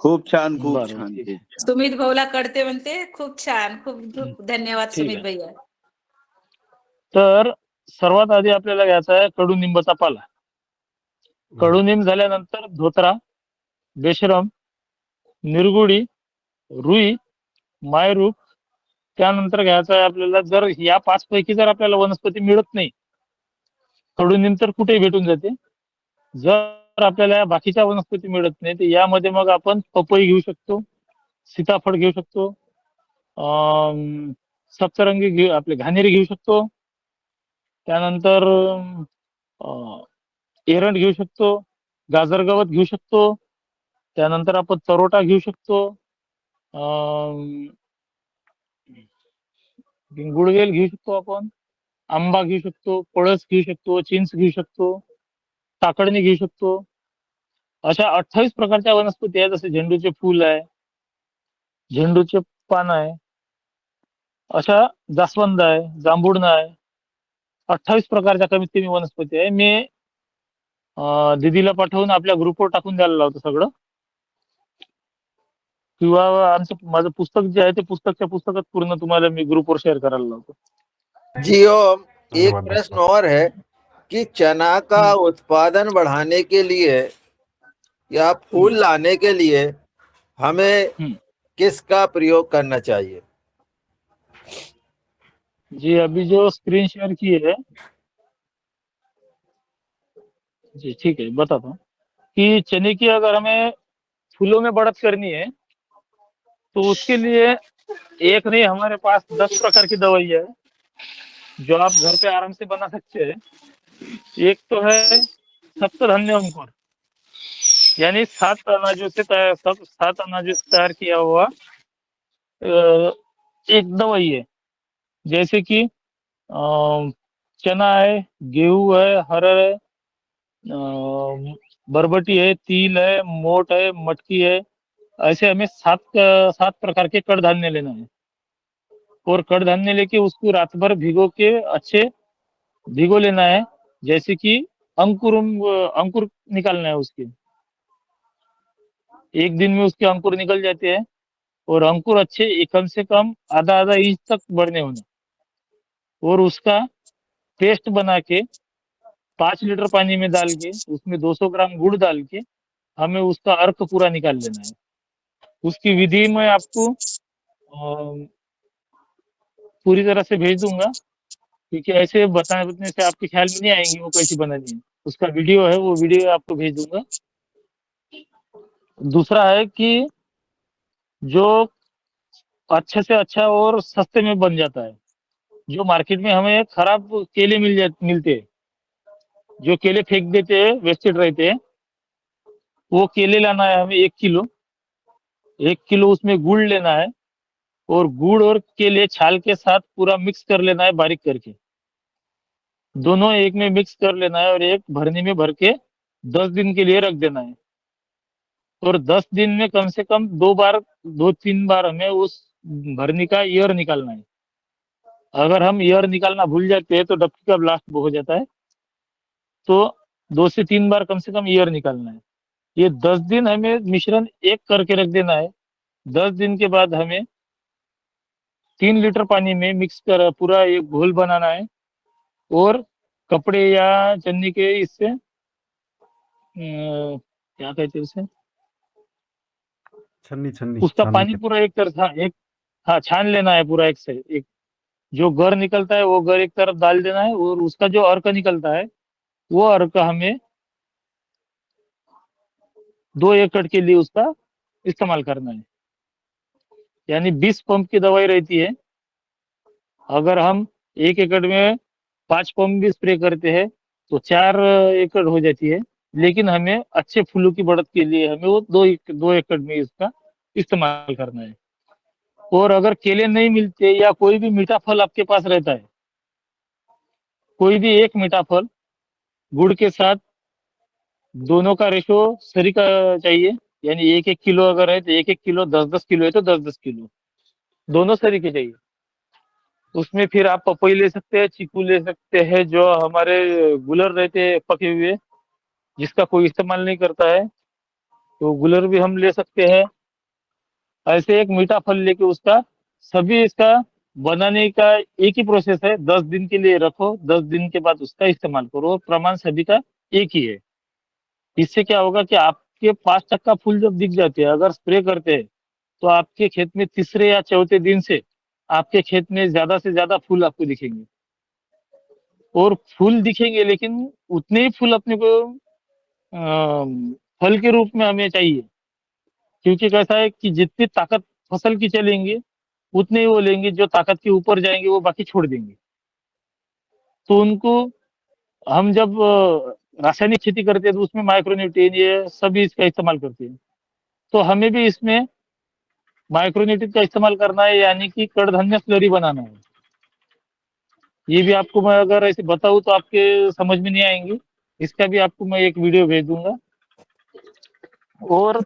खूप छान, खूप बरं छान, ठीक खूप आहे. छान. सुमित भाऊला कळते म्हणते. खूप छान. खूप खूप धन्यवाद ठीक सुमित आहे. भैया. तर सर्वात आधी आपल्याला घ्यायचा आहे कडुनिंबाचा पाला. कडुनिंब झाल्यानंतर धोत्रा, बेशरम, निरगुडी, रुई, मायरूप, त्यानंतर घ्यायचं आहे आपल्याला, जर या 5 पैकी जर आपल्याला वनस्पती मिळत नाही, कडुनिंब तर कुठेही भेटून जाते. जर आपल्याला या बाकीच्या वनस्पती मिळत नाही, तर यामध्ये मग आपण पपई घेऊ शकतो, सीताफळ घेऊ शकतो, सप्तरंगी आपले घाणेरी घेऊ शकतो, त्यानंतर एरंड घेऊ शकतो, गाजर गवत घेऊ शकतो, त्यानंतर आपण तरोटा घेऊ शकतो, गुळवेल घेऊ शकतो आपण, आंबा घेऊ शकतो, पळस घेऊ शकतो, चिंच घेऊ शकतो, काकडणी घेऊ शकतो. अशा 28 प्रकारच्या वनस्पती आहेत. जसे झेंडूचे फूल आहे, झेंडूचे पान आहे, अशा जास्वंद आहे, जांभूळण आहे, 28 प्रकारच्या कमीत कमी वनस्पती आहे. मी दीदीला पाठवून आपल्या ग्रुपवर टाकून द्यायला लावतो सगळं, किंवा माझं पुस्तक जे आहे ते पुस्तकात पूर्ण तुम्हाला मी ग्रुपवर शेअर करायला लावतो. जी ओम, एक धन्यवाद प्रश्न डॉक्टर. और है कि चना का उत्पादन बढ़ाने के लिए या फूल लाने के लिए हमें किसका प्रयोग करना चाहिए? जी अभी जो स्क्रीन शेयर की है, जी ठीक है, बताता हूँ कि चने की अगर हमें फूलों में बढ़त करनी है, तो उसके लिए एक नहीं, हमारे पास 10 प्रकार की दवाई है जो आप घर पे आराम से बना सकते हैं. एक तो है सप्तधान्य अंकुर, यानी 7 अनाजों से तैयार किया हुआ एक दवाई है. जैसे कि चना है, गेहूं है, हरड़ है, बरबटी है, तिल है, मोट है, मटकी है. ऐसे हमें 7 प्रकार के कडधान्य लेना है, और कडधान्य लेके उसको रात भर भिगो लेना है. जैसे कि अंकुर निकालना है उसके, एक दिन में उसके अंकुर निकल जाते हैं, और अंकुर अच्छे कम से कम आधा इंच तक बढ़ने होने, और उसका पेस्ट बना के 5 लीटर पानी में डाल के उसमें 200 ग्राम गुड़ डाल के हमें उसका अर्क पूरा निकाल लेना है. उसकी विधि मैं आपको पूरी तरह से भेज दूंगा, क्योंकि ऐसे बताने से आपके ख्याल में नहीं आएंगी वो कैसी बनानी है. उसका वीडियो है, वो वीडियो आपको भेज दूंगा. दूसरा है कि जो अच्छे से अच्छा और सस्ते में बन जाता है, जो मार्केट में हमें खराब केले मिलते हैं, जो केले फेंक देते हैं, वेस्टेड रहते हैं, वो केले लाना है हमें 1 किलो उसमें गुड़ लेना है, और गुड़ और केले छाल के साथ पूरा मिक्स कर लेना है, बारीक करके दोनों एक में मिक्स कर लेना है, और एक भरनी में भर के 10 दिन के लिए रख देना है. और 10 दिन में कम से कम 2-3 बार हमें उस भरनी का ईयर निकालना है. अगर हम ईयर निकालना भूल जाते हैं तो डब्बी का ब्लास्ट हो जाता है. तो 2 से 3 बार कम से कम ईयर निकालना है. ये 10 दिन हमें मिश्रण एक करके रख देना है. 10 दिन के बाद हमें 3 लीटर पानी में मिक्स कर पूरा एक घोल बनाना है, और कपड़े या चन्नी के इससे क्या कहते हैं उसे, छन्नी छन्नी उसका छाननी पानी के. पूरा एक तरफ छान लेना है पूरा. एक से एक जो गर निकलता है वो गर एक तरफ डाल देना है, और उसका जो अर्क निकलता है वो अर्क हमें 2 एकड़ के लिए उसका इस्तेमाल करना है. यानी 20 पंप की दवाई रहती है. अगर हम 1 एकड़ में 5 पंप भी स्प्रे करते हैं तो 4 एकड़ हो जाती है। लेकिन हमें अच्छे फूलों की बढ़त के लिए हमें वो 2 एकड़ में इसका इस्तेमाल करना है। और अगर केले नहीं मिलते या कोई भी मीठा फल आपके पास रहता है, कोई भी एक मीठा फल गुड़ के साथ दोनों का रेशो सही का चाहिए, यानी 1-1 किलो अगर है तो 1-1 किलो, 10-10 किलो है तो 10-10 किलो, दोनों सही के चाहिए। उसमें फिर आप पपई ले सकते हैं, चीकू ले सकते हैं, जो हमारे गुलर रहते हैं पके हुए, जिसका कोई इस्तेमाल नहीं करता है, तो गुलर भी हम ले सकते हैं। ऐसे एक मीठा फल लेके उसका सभी इसका बनाने का एक ही प्रोसेस है, 10 दिन के लिए रखो, 10 दिन के बाद उसका इस्तेमाल करो, और प्रमाण सभी का एक ही है। इससे क्या होगा कि आपके 5% फूल जब दिख जाते हैं, अगर स्प्रे करते हैं तो आपके खेत में तीसरे या चौथे दिन से आपके खेत में ज्यादा से ज्यादा फूल आपको दिखेंगे। और फूल दिखेंगे लेकिन उतने ही फूल अपने को फल के रूप में हमें चाहिए, क्योंकि कैसा है कि जितनी ताकत फसल की चलेंगे उतने ही वो लेंगे, जो ताकत के ऊपर जाएंगे वो बाकी छोड़ देंगे। तो उनको हम जब रासायनिक खेती करते हैं तो उसमें माइक्रोन्यूट्रिएंट ये सभी इसका इस्तेमाल करते हैं, तो हमें भी इसमें माइक्रोन्यूट्रिएंट का इस्तेमाल करना है, यानी कि कडधान्य स्लरी बनाना है। ये भी आपको मैं अगर ऐसे बताऊं तो आपके समझ में नहीं आएंगी, इसका भी आपको मैं एक वीडियो भेज दूंगा। और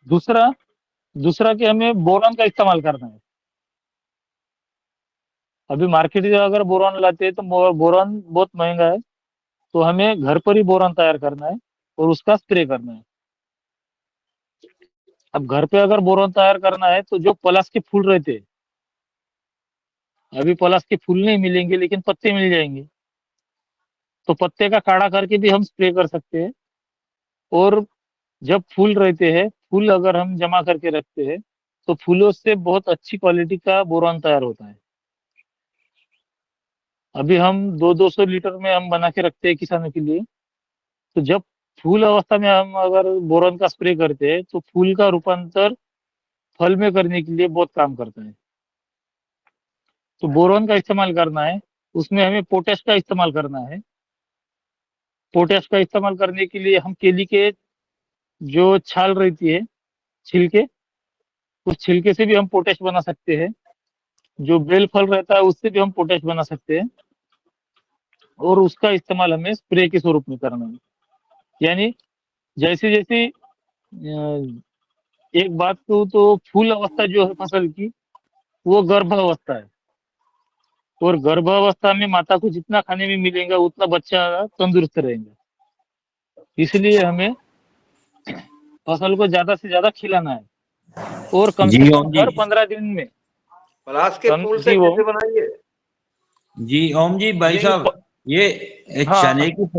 दूसरा दूसरा कि हमें बोरॉन का इस्तेमाल करना है। अभी मार्केट में अगर बोरॉन लाते हैं तो बोरॉन बहुत महंगा है, तो हमें घर पर ही बोरॉन तैयार करना है और उसका स्प्रे करना है। अब घर पे अगर बोरॉन तैयार करना है तो जो पलाश के फूल रहते हैं, अभी पलाश के फूल नहीं मिलेंगे लेकिन पत्ते मिल जाएंगे, तो पत्ते का काढ़ा करके भी हम स्प्रे कर सकते हैं। और जब फूल रहते हैं, फूल अगर हम जमा करके रखते हैं तो फूलों से बहुत अच्छी क्वालिटी का बोरॉन तैयार होता है। अभी हम 200-200 लीटर में हम बना के रखते हैं किसानों के लिए, तो जब फूल अवस्था में हम अगर बोरॉन का स्प्रे करते हैं तो फूल का रूपांतर फल में करने के लिए बहुत काम करता है। तो बोरॉन का इस्तेमाल करना है, उसमें हमें पोटैश का इस्तेमाल करना है। पोटैश का इस्तेमाल करने के लिए हम केली के जो छाल रहती है, छिलके, उस छिलके से भी हम पोटैश बना सकते हैं। जो बेल फल रहता है उससे भी हम पोटैश बना सकते हैं, और उसका इस्तेमाल हमें स्प्रे के स्वरूप में करना है। यानी जैसे जैसे एक बात को तो फूल अवस्था जो है फसल की वो गर्भ अवस्था है, और गर्भ अवस्था में माता को जितना खाने में मिलेगा उतना बच्चा तंदुरुस्त रहेगा। इसलिए हमें फसल को ज्यादा से ज्यादा खिलाना है, और कम से जी कम ओम जी। हर 15 दिन में। पलाश के फूल से जी वो कैसे बनाएंगे? जी ओम जी भाई जी साहब, ये हाँ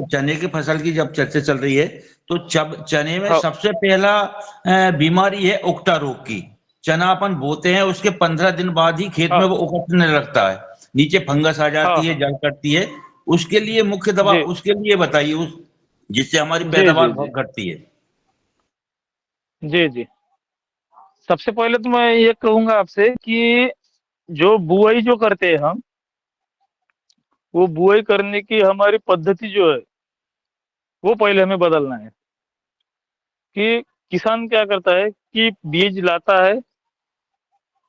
चने की फसल की जब चर्चा चल रही है तो चने में हाँ सबसे पहला बीमारी है उकटा रोग की। चना अपन बोते हैं उसके 15 दिन बाद ही खेत हाँ में वो उकटने लगता है, नीचे फंगस आ हाँ जाती है, हाँ जड़ कटती है। उसके लिए मुख्य दवा जी उसके लिए बताइए, उस जिससे हमारी जी पैदावार जी जी बहुत घटती है। जी जी। सबसे पहले तो मैं ये कहूंगा आपसे कि जो बुआई जो करते हैं हम, वो बुआई करने की हमारी पद्धति जो है वो पहले हमें बदलना है। कि किसान क्या करता है कि बीज लाता है,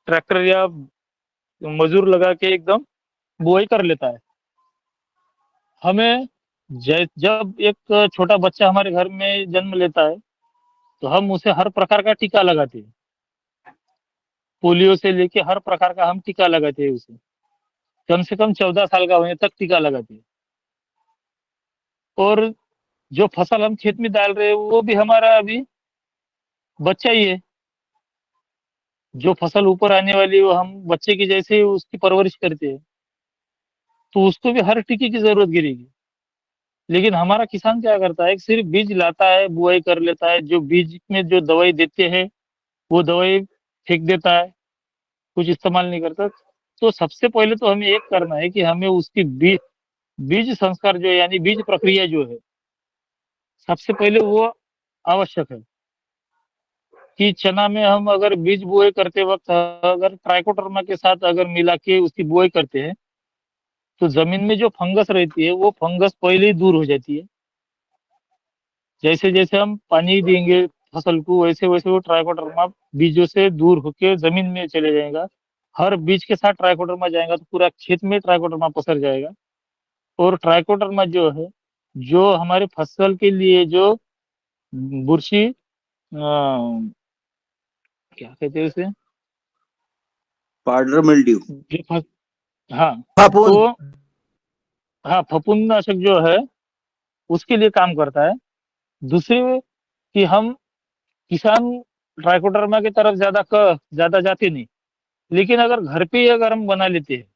ट्रैक्टर या मजूर लगा के एकदम बुआई कर लेता है। हमें जब एक छोटा बच्चा हमारे घर में जन्म लेता है तो हम उसे हर प्रकार का टीका लगाते हैं, पोलियो से लेके हर प्रकार का हम टीका लगाते हैं उसे, कम से कम 14 साल का होने तक टीका लगाते हैं। और जो फसल हम खेत में डाल रहे हैं वो भी हमारा अभी बच्चा ही है। जो फसल ऊपर आने वाली है वो हम बच्चे की जैसे ही उसकी परवरिश करते हैं, तो उसको भी हर टीके की जरूरत गिरेगी। लेकिन हमारा किसान क्या करता है, सिर्फ बीज लाता है, बुआई कर लेता है, जो बीज में जो दवाई देते हैं वो दवाई फेंक देता है, कुछ इस्तेमाल नहीं करता। तो सबसे पहले तो हमें एक करना है कि हमें उसकी बीज संस्कार जो है, यानी बीज प्रक्रिया जो है, सबसे पहले वो आवश्यक है। कि चना में हम अगर बीज बुआई करते वक्त अगर ट्राइकोडर्मा के साथ अगर मिला के उसकी बुआई करते हैं तो जमीन में जो फंगस रहती है वो फंगस पहले ही दूर हो जाती है। जैसे जैसे हम पानी देंगे फसल को वैसे वैसे वो ट्राइकोडर्मा बीजों से दूर होके जमीन में चले जाएगा। हर बीज के साथ ट्राइकोडर्मा जाएगा तो पूरा खेत में ट्राइकोडर्मा पसर जाएगा। और ट्राइकोडर्मा जो है, जो हमारे फसल के लिए जो बुरशी क्या कहते हैं उसे, पाउडर मिल्ड्यू। जो हाँ फफूंद। तो हाँ फफूंदनाशक जो है उसके लिए काम करता है। दूसरी कि हम किसान ट्राइकोडर्मा की तरफ ज्यादा जाते नहीं, लेकिन अगर घर पे ही अगर हम बना लेते हैं,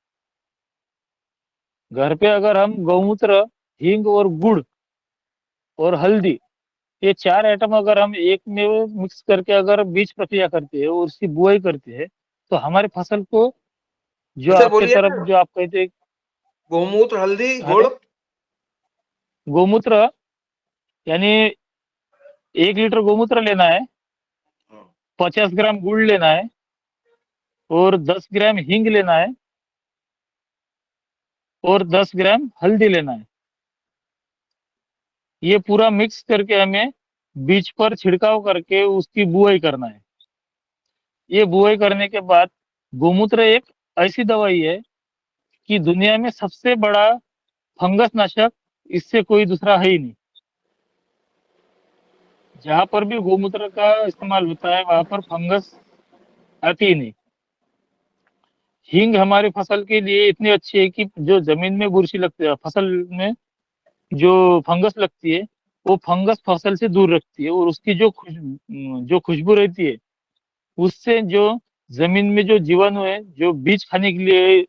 घर पे अगर हम गौमूत्र, हींग और गुड़ और हल्दी, ये 4 आइटम अगर हम एक में मिक्स करके अगर बीज प्रक्रिया करते हैं और उसकी बुआई करते हैं तो हमारे फसल को जो फिर से आपके बोलिए तरफ ना। जो आप कहते हैं गोमूत्र, हल्दी, गुड़। गौमूत्र, यानी 1 लीटर गौमूत्र लेना है, 50 ग्राम गुड़ लेना है और 10 ग्राम हींग लेना है और 10 ग्राम हल्दी लेना है। ये पूरा मिक्स करके हमें बीज पर छिड़काव करके उसकी बुआई करना है। ये बुआई करने के बाद गौमूत्र एक ऐसी दवाई है कि दुनिया में सबसे बड़ा फंगस नाशक इससे कोई दूसरा है ही नहीं। जहां पर भी गौमूत्र का इस्तेमाल होता है वहां पर फंगस आती ही नहीं। हींग हमारी फसल के लिए इतनी अच्छी है कि जो जमीन में बुरशी लगती है, फसल में जो फंगस लगती है, वो फंगस फसल से दूर रखती है और उसकी जो खुशबू रहती है उससे जो जमीन में जो जीवाणु है जो बीज खाने के लिए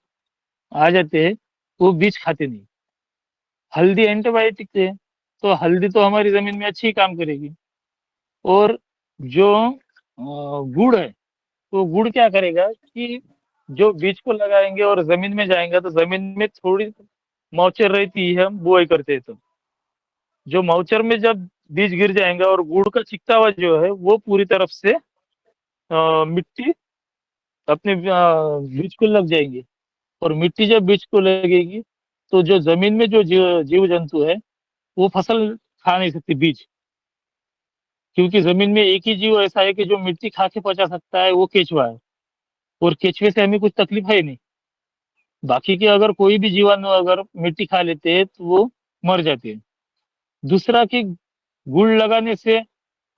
आ जाते हैं वो बीज खाते नहीं। हल्दी एंटीबायोटिक है तो हल्दी तो हमारी जमीन में अच्छी काम करेगी। और जो गुड़ है तो गुड़ क्या करेगा कि जो बीज को लगाएंगे और जमीन में जाएंगे तो जमीन में थोड़ी मॉइस्चर रहती है, हम बुआई करते हैं तो जो मॉइस्चर में जब बीज गिर जाएंगे और गुड़ का चिकटावा जो है वो पूरी तरफ से मिट्टी अपने बीज को लग जाएंगी। और मिट्टी जब बीज को लगेगी तो जो जमीन में जो जीव जंतु है वो फसल खा नहीं सकती बीज, क्योंकि जमीन में एक ही जीव ऐसा है कि जो मिट्टी खा के पचा सकता है, वो केचुआ है। और केचुए से हमें कुछ तकलीफ है ही नहीं। बाकी के अगर कोई भी जीवाणु अगर मिट्टी खा लेते हैं तो वो मर जाते हैं। दूसरा कि गुड़ लगाने से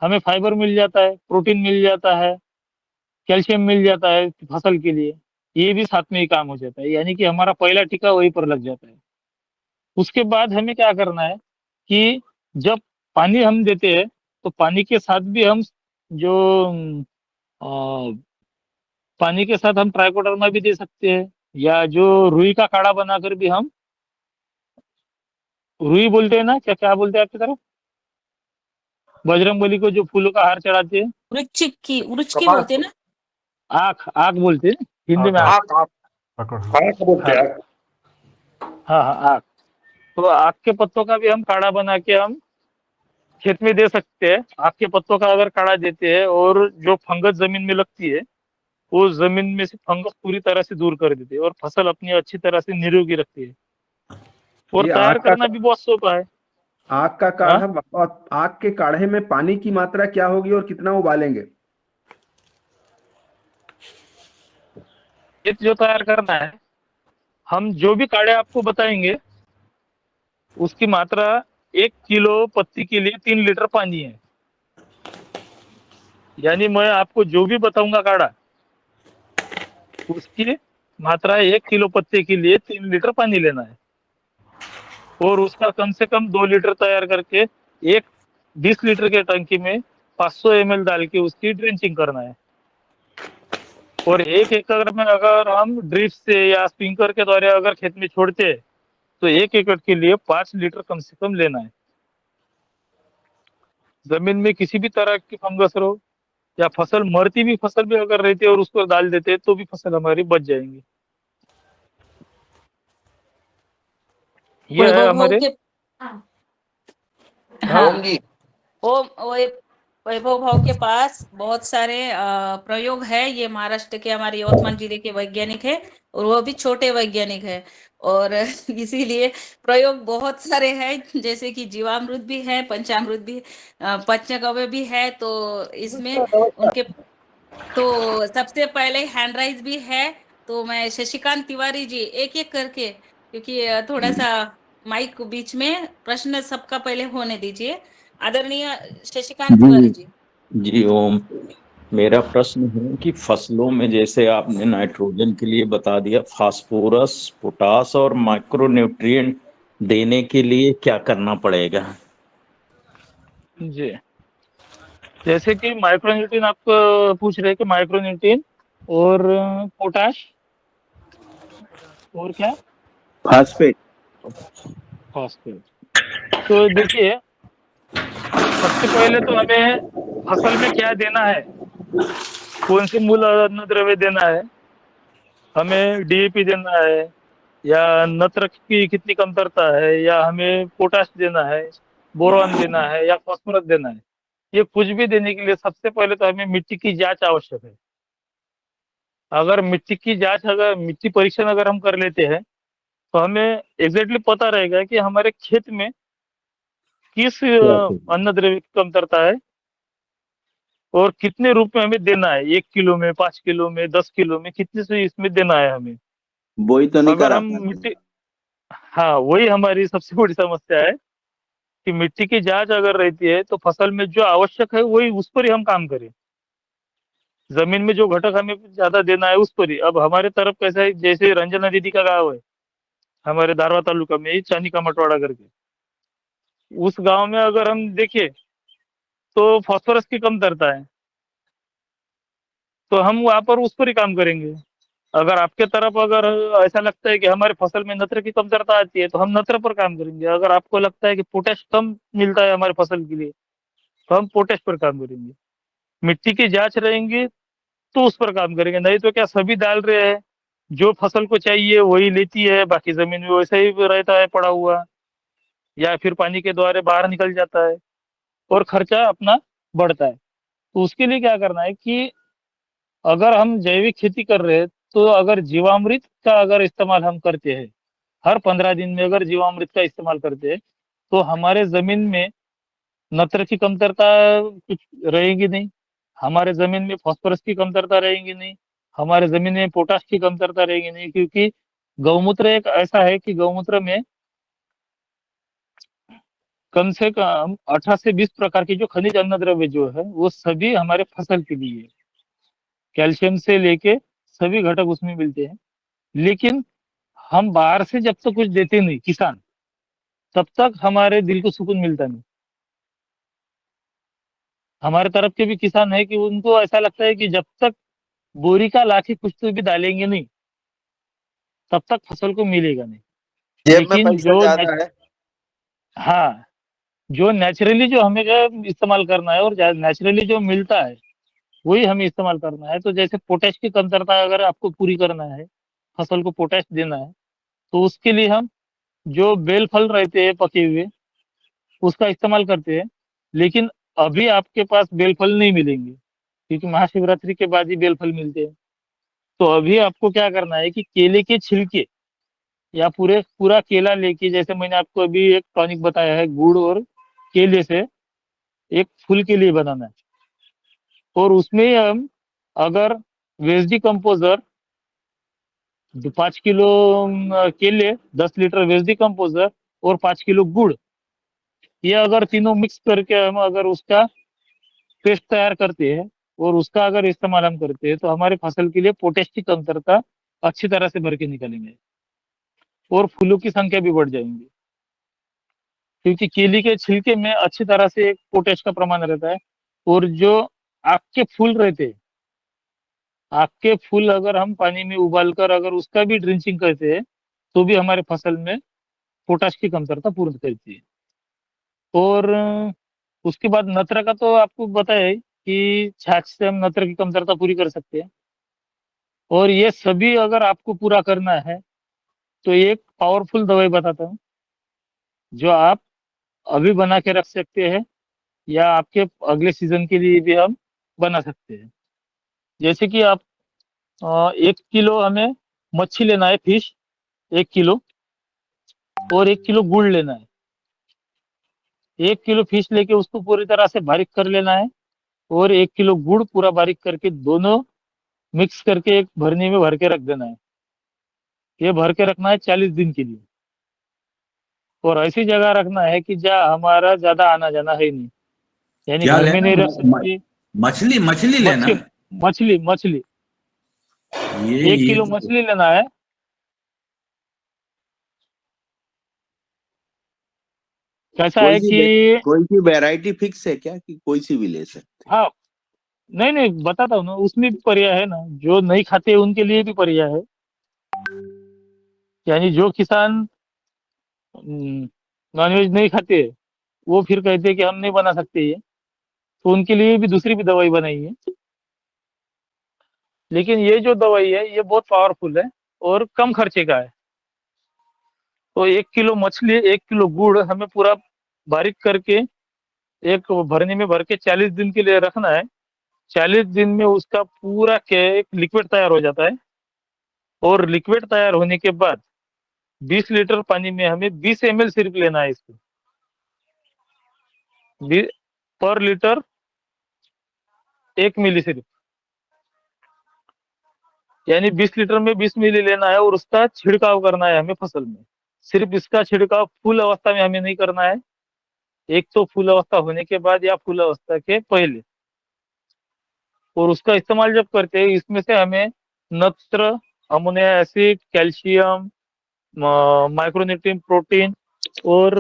हमें फाइबर मिल जाता है, प्रोटीन मिल जाता है, कैल्शियम मिल जाता है फसल के लिए। ये भी साथ में ही काम हो जाता है, यानी कि हमारा पहला टीका वहीं पर लग जाता है। उसके बाद हमें क्या करना है कि जब पानी हम देते हैं तो पानी के साथ भी हम जो अ, पानी के साथ हम ट्राइकोडर्मा भी दे सकते हैं, या जो रुई का काढ़ा बनाकर भी हम, रुई बोलते हैं ना, क्या क्या बोलते हैं आपकी तरफ, बजरंगबली को जो फूलों का हार चढ़ाते हैं, उरुच की कपास। बोलते हैं ना। आख आख बोलते हैं हिंदी में, आख। आँख, आँख। पकड़। आँख बोलते हाँ हैं। हाँ हाँ आख। तो आख के पत्तों का भी हम काढ़ा बना के हम खेत में दे सकते हैं। आख के पत्तों का अगर काढ़ा देते हैं और जो फंगस जमीन में लगती है वो जमीन में से फंगस पूरी तरह से दूर कर देती है और फसल अपनी अच्छी तरह से निरोगी रखती है। और ये तैयार करना भी बहुत सोपा है। आग का हाँ? काढ़ा, और आग के काढ़े में पानी की मात्रा क्या होगी और कितना उबालेंगे? ये जो तैयार करना है, हम जो भी काढ़े आपको बताएंगे उसकी मात्रा 1 किलो पत्ती के लिए 3 लीटर पानी है। यानी मैं आपको जो भी बताऊंगा काढ़ा, उसकी मात्रा 1 किलो पत्ते के लिए 3 लीटर पानी लेना है। और उसका कम से कम 2 लीटर तैयार करके एक 20 लीटर के टंकी में 500 ml डाल के उसकी ड्रेंचिंग करना है। और 1 एकड़ में अगर हम ड्रिप से या स्प्रिंकलर के द्वारा अगर खेत में छोड़ते हैं तो 1 एकड़ के लिए 5 लीटर कम से कम लेना है। जमीन में किसी भी तरह की फंगस हो या फसल मरती भी फसल भी अगर रहती है और उसको डाल देते हैं तो भी फसल हमारी बच जाएंगी। ये है वैभव भाऊ हमारे के हाँ ओम जी। वो वैभव भाव के पास बहुत सारे प्रयोग है। ये महाराष्ट्र के हमारे यवतमाल जिले के वैज्ञानिक है और वो भी छोटे वैज्ञानिक है और इसीलिए प्रयोग बहुत सारे हैं, जैसे कि जीवामृत भी है, पंचामृत भी, पंचगव्य भी है। तो इसमें उनके तो सबसे पहले हैंडराइज भी है। तो मैं शशिकांत तिवारी जी एक एक करके, क्योंकि थोड़ा सा माइक बीच में प्रश्न सबका पहले होने दीजिए। आदरणीय शशिकांत तिवारी जी। जी ओम, मेरा प्रश्न है कि फसलों में जैसे आपने नाइट्रोजन के लिए बता दिया, फास्फोरस, पोटास और माइक्रोन्यूट्रिएंट देने के लिए क्या करना पड़ेगा? जी, जैसे कि माइक्रोन्यूट्रिएंट आप पूछ रहे हैं कि माइक्रोन्यूट्रिएंट और पोटाश और क्या, फास्फेट। फॉस्फेट। तो देखिए, सबसे पहले तो हमें फसल में क्या देना है, कौन से मूल अन्न द्रव्य देना है, हमें डीएपी देना है या नत्र की कितनी कमतरता है, या हमें पोटाश देना है, बोरॉन देना है या फास्फोरस देना है, ये कुछ भी देने के लिए सबसे पहले तो हमें मिट्टी की जांच आवश्यक है। अगर मिट्टी की जांच, अगर मिट्टी परीक्षण अगर हम कर लेते हैं तो हमें एग्जैक्टली पता रहेगा कि हमारे खेत में किस अन्न द्रव्य की कमतरता है और कितने रूप में हमें देना है, 1 किलो में, 5 किलो में, 10 किलो में, कितने से इसमें देना है हमें। वही तो नहीं अगर करा हम पाते। मिट्टी, हाँ वही हमारी सबसे बड़ी समस्या है कि मिट्टी की जांच अगर रहती है तो फसल में जो आवश्यक है वही, उस पर ही हम काम करें। जमीन में जो घटक हमें ज्यादा देना है उस पर ही। अब हमारे तरफ कैसा है, जैसे रंजना दीदी का गाँव है हमारे धारवा तालुका में, चानी का मटवाड़ा करके, उस गांव में अगर हम देखें तो फास्फोरस की कमतरता है, तो हम वहां पर उस पर ही काम करेंगे। अगर आपके तरफ अगर ऐसा लगता है कि हमारे फसल में नत्र की कमतरता आती है तो हम नत्र पर काम करेंगे। अगर आपको लगता है कि पोटैश कम मिलता है हमारे फसल के लिए तो हम पोटैश पर काम करेंगे। मिट्टी की जांच रहेंगी तो उस पर काम करेंगे, नहीं तो क्या सभी डाल रहे हैं, जो फसल को चाहिए वही लेती है, बाकी जमीन में वैसे ही रहता है पड़ा हुआ, या फिर पानी के द्वारा बाहर निकल जाता है और खर्चा अपना बढ़ता है। तो उसके लिए क्या करना है कि अगर हम जैविक खेती कर रहे हैं तो अगर जीवामृत का अगर इस्तेमाल हम करते हैं, हर 15 दिन में अगर जीवामृत का इस्तेमाल करते हैं तो हमारे जमीन में नत्र की कमतरता कुछ रहेगी नहीं, हमारे जमीन में फास्फोरस की कमतरता रहेगी नहीं, हमारे जमीन में पोटाश की कमतरता रहेगी नहीं। क्योंकि गौमूत्र एक ऐसा है कि गौमूत्र में कम से कम 18 से 20 प्रकार के जो खनिज अन्न द्रव्य जो है वो सभी हमारे फसल के लिए है। कैल्शियम से लेके सभी घटक उसमें मिलते हैं। लेकिन हम बाहर से जब तक कुछ देते नहीं किसान, तब तक हमारे दिल को सुकून मिलता नहीं। हमारे तरफ के भी किसान है कि उनको ऐसा लगता है कि जब तक बोरी का लाके कुछ तो भी डालेंगे नहीं तब तक फसल को मिलेगा नहीं। जेब में लेकिन पैसा ज्यादा है। हाँ, जो नेचुरली जो हमें जो इस्तेमाल करना है और नेचुरली जो मिलता है वही हमें इस्तेमाल करना है। तो जैसे पोटैश की कमतरता अगर आपको पूरी करना है, फसल को पोटैश देना है, तो उसके लिए हम जो बेल फल रहते हैं पके हुए उसका इस्तेमाल करते हैं। लेकिन अभी आपके पास बेल फल नहीं मिलेंगे क्योंकि महाशिवरात्रि के बाद ही बेल फल मिलते हैं। तो अभी आपको क्या करना है कि केले के छिलके या पूरा केला लेके, जैसे मैंने आपको अभी एक टॉनिक बताया है, गुड़ और केले से एक फूल के लिए बनाना है, और उसमें हम अगर वेस्ट डिकम्पोजर 5 किलो केले, 10 लीटर वेस्ट डिकम्पोजर और 5 किलो गुड़, ये अगर तीनों मिक्स करके हम अगर उसका पेस्ट तैयार करते हैं और उसका अगर इस्तेमाल हम करते हैं तो हमारे फसल के लिए पोटैश की कमतरता अच्छी तरह से भर के निकलेंगे और फूलों की संख्या भी बढ़ जाएंगी। क्योंकि केले के छिलके में अच्छी तरह से एक पोटैश का प्रमाण रहता है। और जो आपके फूल रहते हैं, आपके फूल अगर हम पानी में उबाल कर अगर उसका भी ड्रिंचिंग करते हैं तो भी हमारे फसल में पोटाश की कमतरता पूर्ण करती है। और उसके बाद नत्र का तो आपको बताया है कि छाछ से हम नत्र की कमतरता पूरी कर सकते हैं। और ये सभी अगर आपको पूरा करना है तो एक पावरफुल दवाई बताता हूँ जो आप अभी बना के रख सकते हैं या आपके अगले सीजन के लिए भी हम बना सकते हैं। जैसे कि आप 1 किलो हमें मच्छी लेना है, फिश 1 किलो, और 1 किलो गुड़ लेना है। 1 किलो फिश लेके उसको पूरी तरह से बारीक कर लेना है, और 1 किलो गुड़ पूरा बारीक करके दोनों मिक्स करके एक भरनी में भर के रख देना है। ये भर के रखना है 40 दिन के लिए, और ऐसी जगह रखना है कि जहाँ हमारा ज्यादा आना जाना है नहीं, यानी क्या घर में लेना? नहीं रख सकते। मछली मछली लेना मच्छी है? मछली मछली ये 1 किलो तो मछली लेना है। कैसा है कि कोई सी वैरायटी फिक्स है क्या कि कोई सी भी ले सकते? हाँ, नहीं नहीं बताता हूँ ना, उसमें भी पर्याय है ना, जो नहीं खाते उनके लिए भी पर्याय है। यानी जो किसान नॉनवेज नहीं खाते, वो फिर कहते हैं कि हम नहीं बना सकते ये, तो उनके लिए भी दूसरी भी दवाई बनाई है। लेकिन ये जो दवाई है ये बहुत पावरफुल है और कम खर्चे का है। तो 1 किलो मछली 1 किलो गुड़ हमें पूरा बारीक करके एक भरनी में भर के 40 दिन के लिए रखना है। 40 दिन में उसका पूरा के एक लिक्विड तैयार हो जाता है, और लिक्विड तैयार होने के बाद 20 लीटर पानी में हमें 20 ml सिर्फ लेना है इसको। पर लीटर 1 मिली सिर्फ, यानी 20 लीटर में 20 मिली लेना है, और उसका छिड़काव करना है हमें फसल में। सिर्फ इसका छिड़काव फूल अवस्था में हमें नहीं करना है, एक तो फूल अवस्था होने के बाद या फूल अवस्था के पहले। और उसका इस्तेमाल जब करते हैं, इसमें से हमें नत्र, ammonia acid, calcium, micronutrient, protein और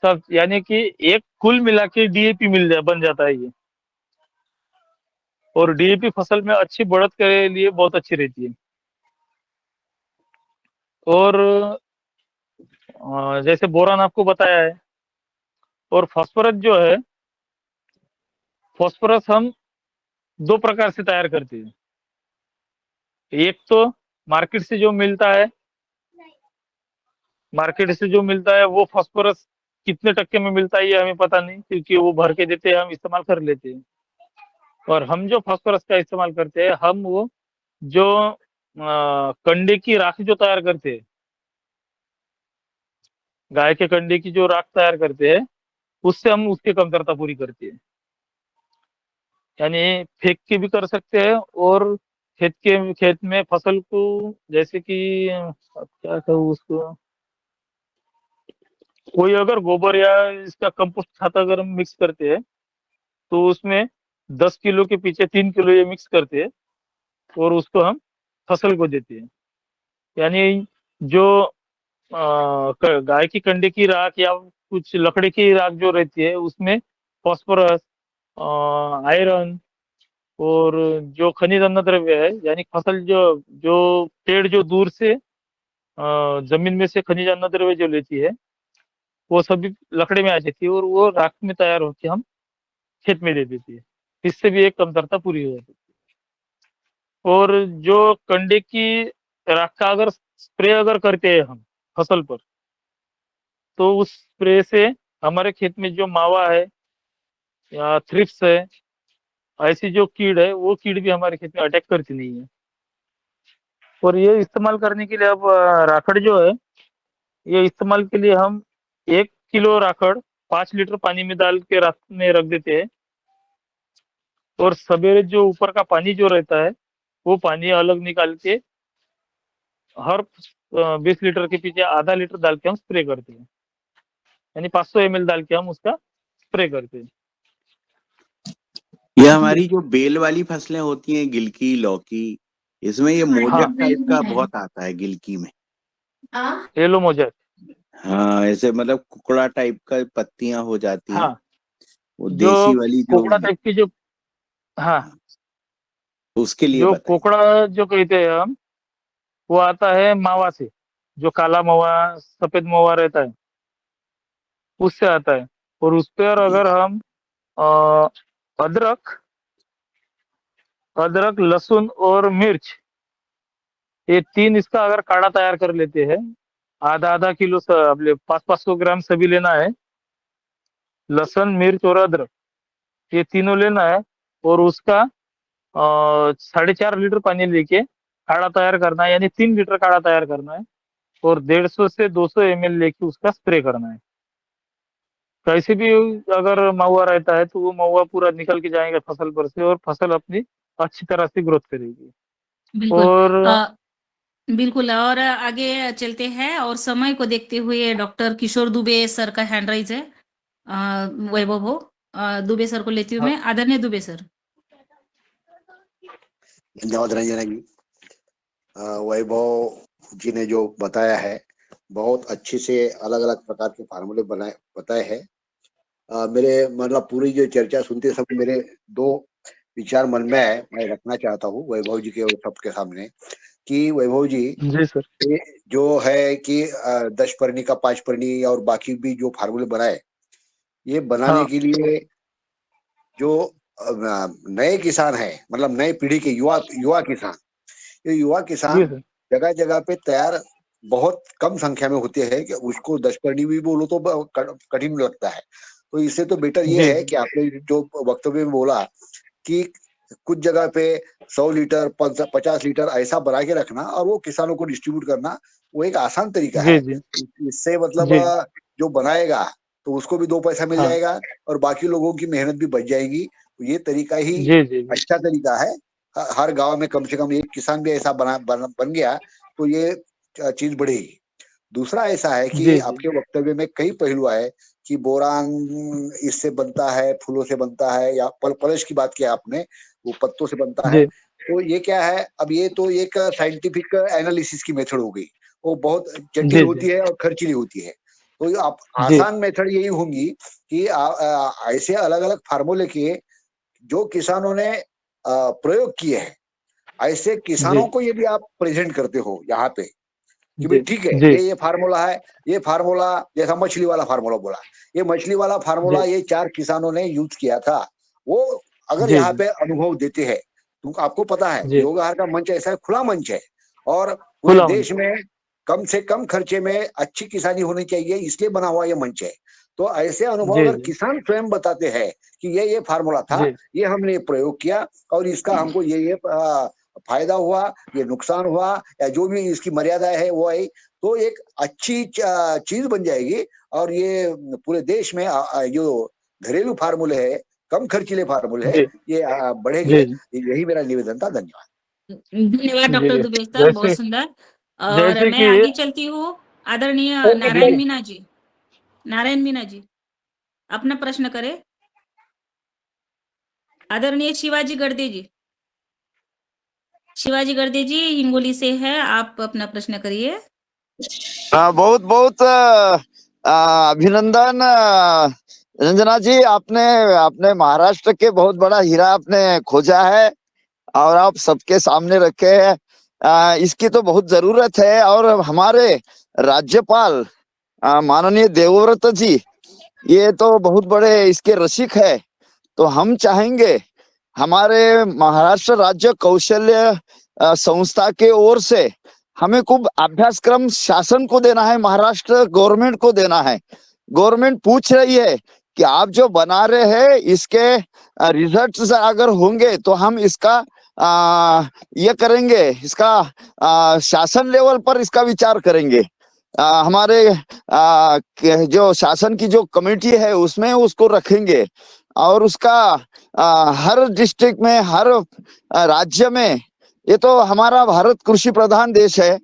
सब, यानी कि एक कुल मिला के डीएपी बन जाता है ये। और डीएपी फसल में अच्छी बढ़त के लिए बहुत अच्छी रहती है। और जैसे बोरान आपको बताया है, और फास्फोरस जो है, फास्फोरस हम 2 प्रकार से तैयार करते हैं। एक तो मार्केट से जो मिलता है, वो फास्फोरस कितने टक्के में मिलता है ये हमें पता नहीं, क्योंकि वो भर के देते हैं, हम इस्तेमाल कर लेते हैं। और हम जो फास्फोरस का इस्तेमाल करते हैं, हम वो जो कंडे की राख जो तैयार करते हैं, गाय के कंडे की जो राख तैयार करते हैं, उससे हम उसकी कमतरता पूरी करते हैं। यानी फेंक के भी कर सकते हैं, और खेत में फसल को, जैसे कि क्या कहूँ उसको, कोई अगर गोबर या इसका कंपोस्ट खाता अगर हम मिक्स करते हैं, तो उसमें 10 किलो के पीछे 3 किलो ये मिक्स करते हैं, और उसको हम फसल को देते हैं। यानी जो गाय की कंडे की राख या कुछ लकड़ी की राख जो रहती है, उसमें फास्फोरस, आयरन और जो खनिज अन्न द्रव्य है, यानी फसल जो जो पेड़ जो दूर से जमीन में से खनिज अन्न द्रव्य जो लेती है, वो सभी लकड़ी में आ जाती है, और वो राख में तैयार होकर हम खेत में दे देती है। इससे भी एक कमतरता पूरी हो जाती है। और जो कंडे की राख का अगर स्प्रे अगर करते हैं हम फसल पर, तो उस स्प्रे से हमारे खेत में जो मावा है या थ्रिप्स है, ऐसी जो कीड़ है, वो कीड़ भी हमारे खेत में अटैक करती नहीं है। और ये इस्तेमाल करने के लिए अब राखड़ जो है, ये इस्तेमाल के लिए हम 1 किलो राखड़ 5 लीटर पानी में डाल के रात में रख देते हैं, और सवेरे जो ऊपर का पानी जो रहता है, वो पानी अलग निकाल के हर 20 लीटर के पीछे आधा लीटर डाल के हम स्प्रे करते हैं। यानी 500 ml डाल के हम उसका स्प्रे करते हैं। ये हमारी जो बेल वाली फसलें होती हैं, गिलकी, लौकी, इसमें ये मोजक टाइप का बहुत आता है गिलकी में। येलो मोजैक, हाँ, ऐसे मतलब कुकड़ा टाइप का पत्तियां हो जाती हैं। हाँ, वो जो देसी वाली जो कोकड़ा टाइप की जो, हाँ, उसके लिए जो बताइए। कोकड़ा जो कहते हैं हम, वो आता है मावा से, जो काला मावा सफेद मावा रहता है, उससे आता है। और उस पर अगर हम अ, अदरक अदरक लहसुन और मिर्च, ये 3 इसका अगर काढ़ा तैयार कर लेते हैं, आधा आधा किलो अपने 500-500 ग्राम सभी लेना है, लहसुन, मिर्च और अदरक, ये तीनों लेना है और उसका 4.5 लीटर पानी लेके काढ़ा तैयार करना है, यानी 3 लीटर काढ़ा तैयार करना है और 150 से 200 ml लेके उसका स्प्रे करना है। कैसे भी अगर महुआ रहता है तो वो महुआ पूरा निकल के जाएगा फसल पर से और फसल अपनी अच्छी तरह से ग्रोथ करेगी। बिल्कुल और बिल्कुल। और आगे चलते हैं और समय को देखते हुए डॉक्टर किशोर दुबे सर का हैंड राइज है। वैभव हो, दुबे सर को लेती हूँ मैं। आदरणीय दुबे सर। धन्यवाद रंजना जी। वैभव जी ने जो बताया है बहुत अच्छे से अलग अलग प्रकार के फार्मूले बताए हैं। मेरे मतलब पूरी जो चर्चा सुनते समय मेरे दो विचार मन में है, मैं रखना चाहता हूँ वैभव जी के सबके सामने कि वैभव जी जी सर, ये जो है कि 10 परनी का 5 परनी और बाकी भी जो फार्मूले बनाए, ये बनाने हाँ के लिए जो नए किसान है, मतलब नई पीढ़ी के युवा किसान, ये युवा किसान जी सर, जगह जगह पे तैयार बहुत कम संख्या में होते हैं कि उसको 10 परनी भी बोलो तो कठिन लगता है। तो इससे तो बेटर ये जी है कि आपने जो वक्तव्य में बोला कि कुछ जगह पे 100 लीटर 50 लीटर ऐसा बना के रखना और वो किसानों को डिस्ट्रीब्यूट करना, वो एक आसान तरीका जी है। जी इससे मतलब जी जो बनाएगा तो उसको भी 2 पैसा मिल हाँ जाएगा और बाकी लोगों की मेहनत भी बच जाएगी। तो ये तरीका ही जी जी जी अच्छा तरीका है। हर गांव में कम से कम एक किसान भी ऐसा बन गया तो ये चीज बढ़ेगी। दूसरा ऐसा है कि जी जी आपके वक्तव्य में कई पहलू आए कि बोरान इससे बनता है, फूलों से बनता है, या पलश की बात किया आपने, वो पत्तों से बनता है। जी तो ये क्या है, अब ये तो एक साइंटिफिक एनालिसिस की मेथड हो गई, वो बहुत जटिल जी जी होती है और खर्चीली होती है। तो आप जी आसान मेथड यही होंगी कि ऐसे अलग अलग फार्मूले के जो किसानों ने प्रयोग किए हैं, ऐसे जी किसानों को यदि आप प्रेजेंट करते हो यहाँ पे कि भाई जी ठीक है, जी ये फार्मूला है, ये फार्मूला जैसा मछली वाला फार्मूला बोला, ये मछली वाला फार्मूला जी ये 4 किसानों ने यूज किया था। वो अगर जी यहाँ जी पे अनुभव देते हैं, तो आपको पता है जी योग आहार का मंच ऐसा है, खुला मंच है और पूरे खुला देश मंच। में कम से कम खर्चे में अच्छी किसानी होनी चाहिए, इसलिए बना हुआ ये मंच है। तो ऐसे अनुभव जी अगर जी किसान स्वयं बताते हैं कि ये फार्मूला था, जी ये हमने प्रयोग किया और इसका हमको ये फायदा हुआ, ये नुकसान हुआ, या जो भी इसकी मर्यादा है वो आई, तो एक अच्छी चीज बन जाएगी। और ये पूरे देश में जो घरेलू फार्मूले है, कम खर्चीले फार्मूले है, जी ये बढ़ेंगे। जी जी यही मेरा निवेदन था। धन्यवाद। धन्यवाद जी डॉक्टर जी दुबे सर, बहुत जैसे सुंदर। और जैसे मैं कि आगे चलती हूँ। आदरणीय नारायण मीना जी। नारायण मीना जी, अपना प्रश्न करें। आदरणीय शिवाजी गर्दे जी। शिवाजी गर्दे जी हिंगोली से है, आप अपना प्रश्न करिए। बहुत बहुत अभिनंदन रंजना जी, आपने अपने महाराष्ट्र के बहुत बड़ा हीरा आपने खोजा है और आप सबके सामने रखे हैं। इसकी तो बहुत जरूरत है। और हमारे राज्यपाल माननीय देवव्रत जी, ये तो बहुत बड़े इसके रसिक है। तो हम चाहेंगे हमारे महाराष्ट्र राज्य कौशल्य संस्था के ओर से हमें खूब अभ्यासक्रम शासन को देना है, महाराष्ट्र गवर्नमेंट को देना है। गवर्नमेंट पूछ रही है कि आप जो बना रहे हैं इसके रिजल्ट्स अगर होंगे तो हम इसका ये करेंगे, इसका शासन लेवल पर इसका विचार करेंगे। हमारे जो शासन की जो कमेटी है उसमें उसको रखेंगे और उसका हर डिस्ट्रिक्ट में, हर राज्य में, ये तो हमारा भारत कृषि प्रधान देश है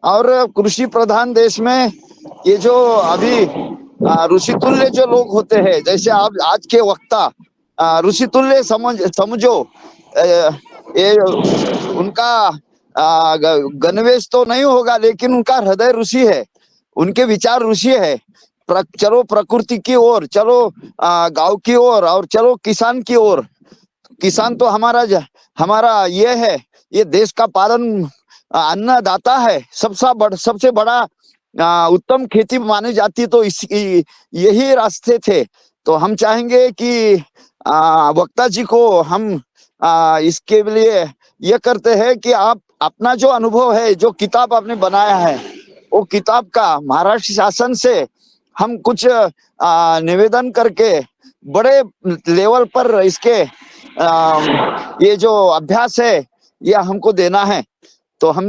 और कृषि प्रधान देश में ये जो अभी ऋषि तुल्य जो लोग होते हैं, जैसे आप आज के वक्ता ऋषि तुल्य समझो, ये उनका गणवेश तो नहीं होगा लेकिन उनका हृदय ऋषि है, उनके विचार ऋषि है। चलो प्रकृति की ओर, चलो गांव की ओर और चलो किसान की ओर। किसान तो हमारा ये है, ये देश का पालन अन्नदाता है, सबसे बड़ा उत्तम खेती मानी जाती, तो यही रास्ते थे। तो हम चाहेंगे कि वक्ता जी को हम इसके लिए ये करते हैं कि आप अपना जो अनुभव है, जो किताब आपने बनाया है, वो किताब का महाराष्ट्र शासन से हम कुछ निवेदन करके बड़े लेवल पर इसके ये जो अभ्यास है ये हमको देना है। तो हम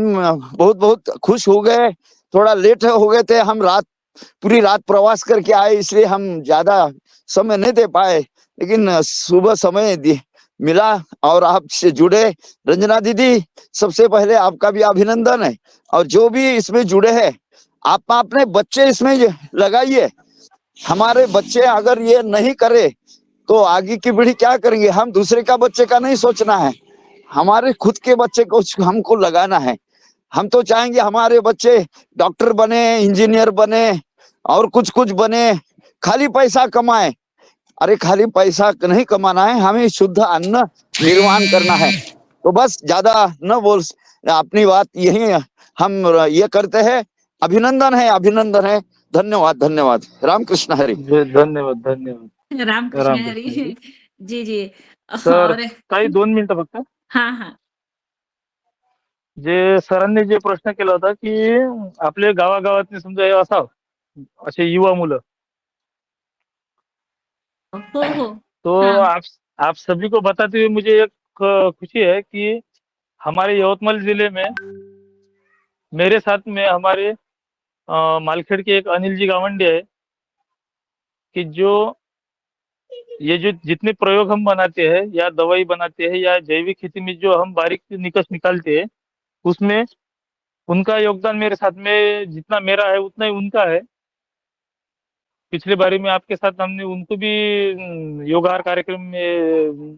बहुत बहुत खुश हो गए। थोड़ा लेट हो गए थे, हम पूरी रात प्रवास करके आए, इसलिए हम ज्यादा समय नहीं दे पाए, लेकिन सुबह समय मिला और आपसे जुड़े। रंजना दीदी, सबसे पहले आपका भी अभिनंदन है, और जो भी इसमें जुड़े हैं आप अपने बच्चे इसमें लगाइए। हमारे बच्चे अगर ये नहीं करे तो आगे की पीढ़ी क्या करेंगे। हम दूसरे का बच्चे का नहीं सोचना है, हमारे खुद के बच्चे को हमको लगाना है। हम तो चाहेंगे हमारे बच्चे डॉक्टर बने, इंजीनियर बने और कुछ कुछ बने, खाली पैसा कमाए। अरे खाली पैसा नहीं कमाना है, हमें शुद्ध अन्न निर्माण करना है। तो बस ज्यादा न बोल, अपनी बात यही हम ये करते हैं। अभिनंदन है, अभिनंदन है। धन्यवाद, धन्यवाद। रामकृष्ण हरी। धन्यवाद, धन्यवाद। रामकृष्ण हरी। जी जी। तर और काही 2 मिनिटं फक्त. हाँ हाँ जे सरांनी जे प्रश्न केला होता की आपले गावागावातले समजा हे असे युवा मुलं, हो हो तो हाँ आप सभी को बताते हुए मुझे एक खुशी है कि हमारे यवतमाल जिले में मेरे साथ में हमारे मालखेड़ के एक अनिल जी गावंडे है कि जो ये जो जितने प्रयोग हम बनाते हैं या दवाई बनाते हैं या जैविक खेती में जो हम बारीक निकष निकालते हैं, उसमें उनका योगदान मेरे साथ में जितना मेरा है उतना ही उनका है। पिछले बारी में आपके साथ हमने उनको भी योगाहार कार्यक्रम में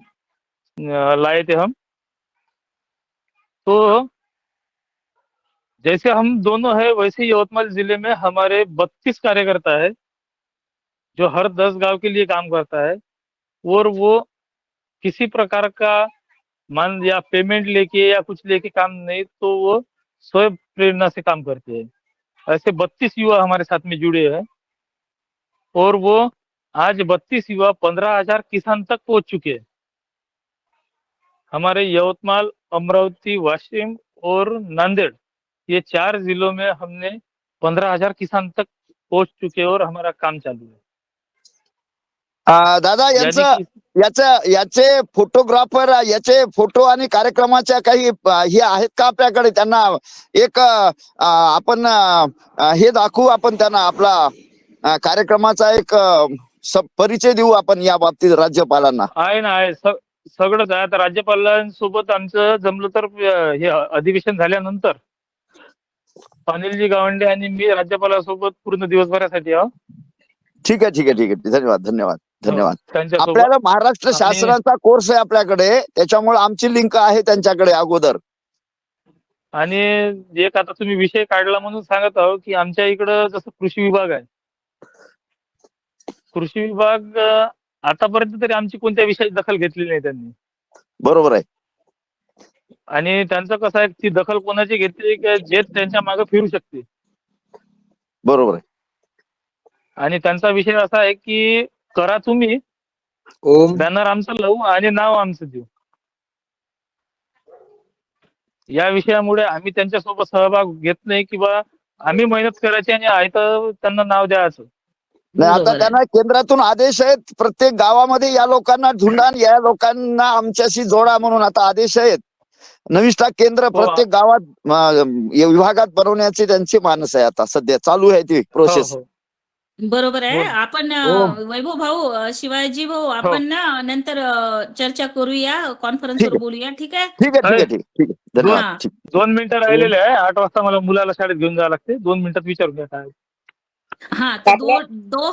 लाए थे हम। तो जैसे हम दोनों है वैसे यवतमाल जिले में हमारे 32 कार्यकर्ता है जो हर 10 गांव के लिए काम करता है, और वो किसी प्रकार का मान या पेमेंट लेके या कुछ लेके काम नहीं, तो वो स्वयं प्रेरणा से काम करते हैं। ऐसे 32 युवा हमारे साथ में जुड़े हैं, और वो आज 32 युवा 15,000 किसान तक पहुंच चुके हैं। हमारे यवतमाल, अमरावती, वाशिम और नांदेड़, ये 4 जिलों में हमने 15,000 किसान तक पहुंच चुके हैं और हमारा काम चालू है। दादा, यानी की याचे फोटोग्राफर, याचे फोटो आणि कार्यक्रमाच्या काही हे आहेत का आपल्याकडे? त्यांना एक आपण हे दाखवू, आपण त्यांना आपला कार्यक्रमाचा एक परिचय देऊ आपण या बाबतीत राज्यपालांना. आहे ना, आहे सगळंच आहे. आता राज्यपालांसोबत आमचं जमलं तर हे अधिवेशन झाल्यानंतर अनिलजी गावंडे आणि मी राज्यपालांसोबत पूर्ण दिवसभरासाठी आहोत. ठीक आहे, ठीक आहे, ठीक आहे. धन्यवाद, धन्यवाद, धन्यवाद. त्यांच्यासोबत आपल्याला महाराष्ट्र शासनाचा कोर्स आहे आपल्याकडे, त्याच्यामुळे आमची लिंक आहे त्यांच्याकडे अगोदर. आणि एक आता तुम्ही विषय काढला म्हणून सांगत आहो की आमच्या इकडं जसं कृषी विभाग आहे, कृषी विभाग आतापर्यंत तरी आमची कोणत्या विषयाची दखल घेतलेली नाही त्यांनी. बरोबर आहे. आणि त्यांचं कसं आहे, ती दखल कोणाची घेतली जे त्यांच्या मागे फिरू शकते. बरोबर आहे. आणि त्यांचा विषय असा आहे की करा तुम्ही, ओम बॅनर आमचं लावू आणि नाव आमचं देऊ. या विषयामुळे आम्ही त्यांच्यासोबत सहभाग घेत नाही किंवा आम्ही मेहनत करायची आणि आयतं त्यांना नाव द्यायचं. नाही, आता त्यांना केंद्रातून आदेश आहेत, प्रत्येक गावामध्ये या लोकांना ढुंढा, या लोकांना आमच्याशी जोडा म्हणून आता आदेश आहेत. नविष्ठा केंद्र प्रत्येक गावात विभागात बनवण्याचे त्यांचे मानस आहे. आता सध्या चालू आहे ती प्रोसेस. बरोबर आहे. आपण वैभव भाऊ, शिवाजी भाऊ, आपण ना नंतर चर्चा करूया, कॉन्फरन्सवर बोलूया. ठीक आहे? ठीक आहे, ठीक आहे, ठीक आहे. धन्यवाद. 2 मिनिटं राहिलेले आहे. 8 वाजता मला मुलाला शाळेत घेऊन जावं लागते. 2 मिनिटात विचारून घ्या काय. हाँ तो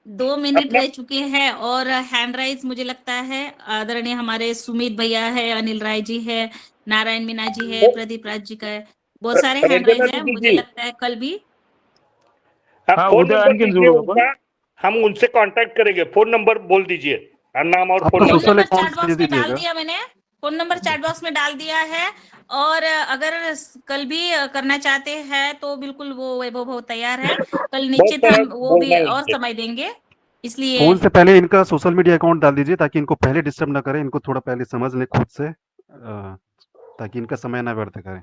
दो मिनट रह चुके हैं और हैंड राइज मुझे लगता है आदरणीय हमारे सुमित भैया है, अनिल राय जी है, नारायण मीना जी है, प्रदीप राज जी का है, बहुत सारे हैंड राइज है। मुझे लगता है कल भी फोन नंबर दीजिए उनका, हम उनसे कांटेक्ट करेंगे। फोन नंबर बोल दीजिए, नाम और phone phone number. Number chat box में डाल दिया मैंने, फोन नंबर चैट बॉक्स में डाल दिया है। और अगर कल भी करना चाहते हैं तो बिल्कुल वो वैभव बहुत तैयार है। कल निश्चित हम वो भी और समय देंगे, इसलिए फोन से पहले इनका सोशल मीडिया अकाउंट डाल दीजिए ताकि इनको पहले डिस्टर्ब ना करें, इनको थोड़ा पहले समझ लें खुद से, ताकि इनका समय ना व्यर्थ करें।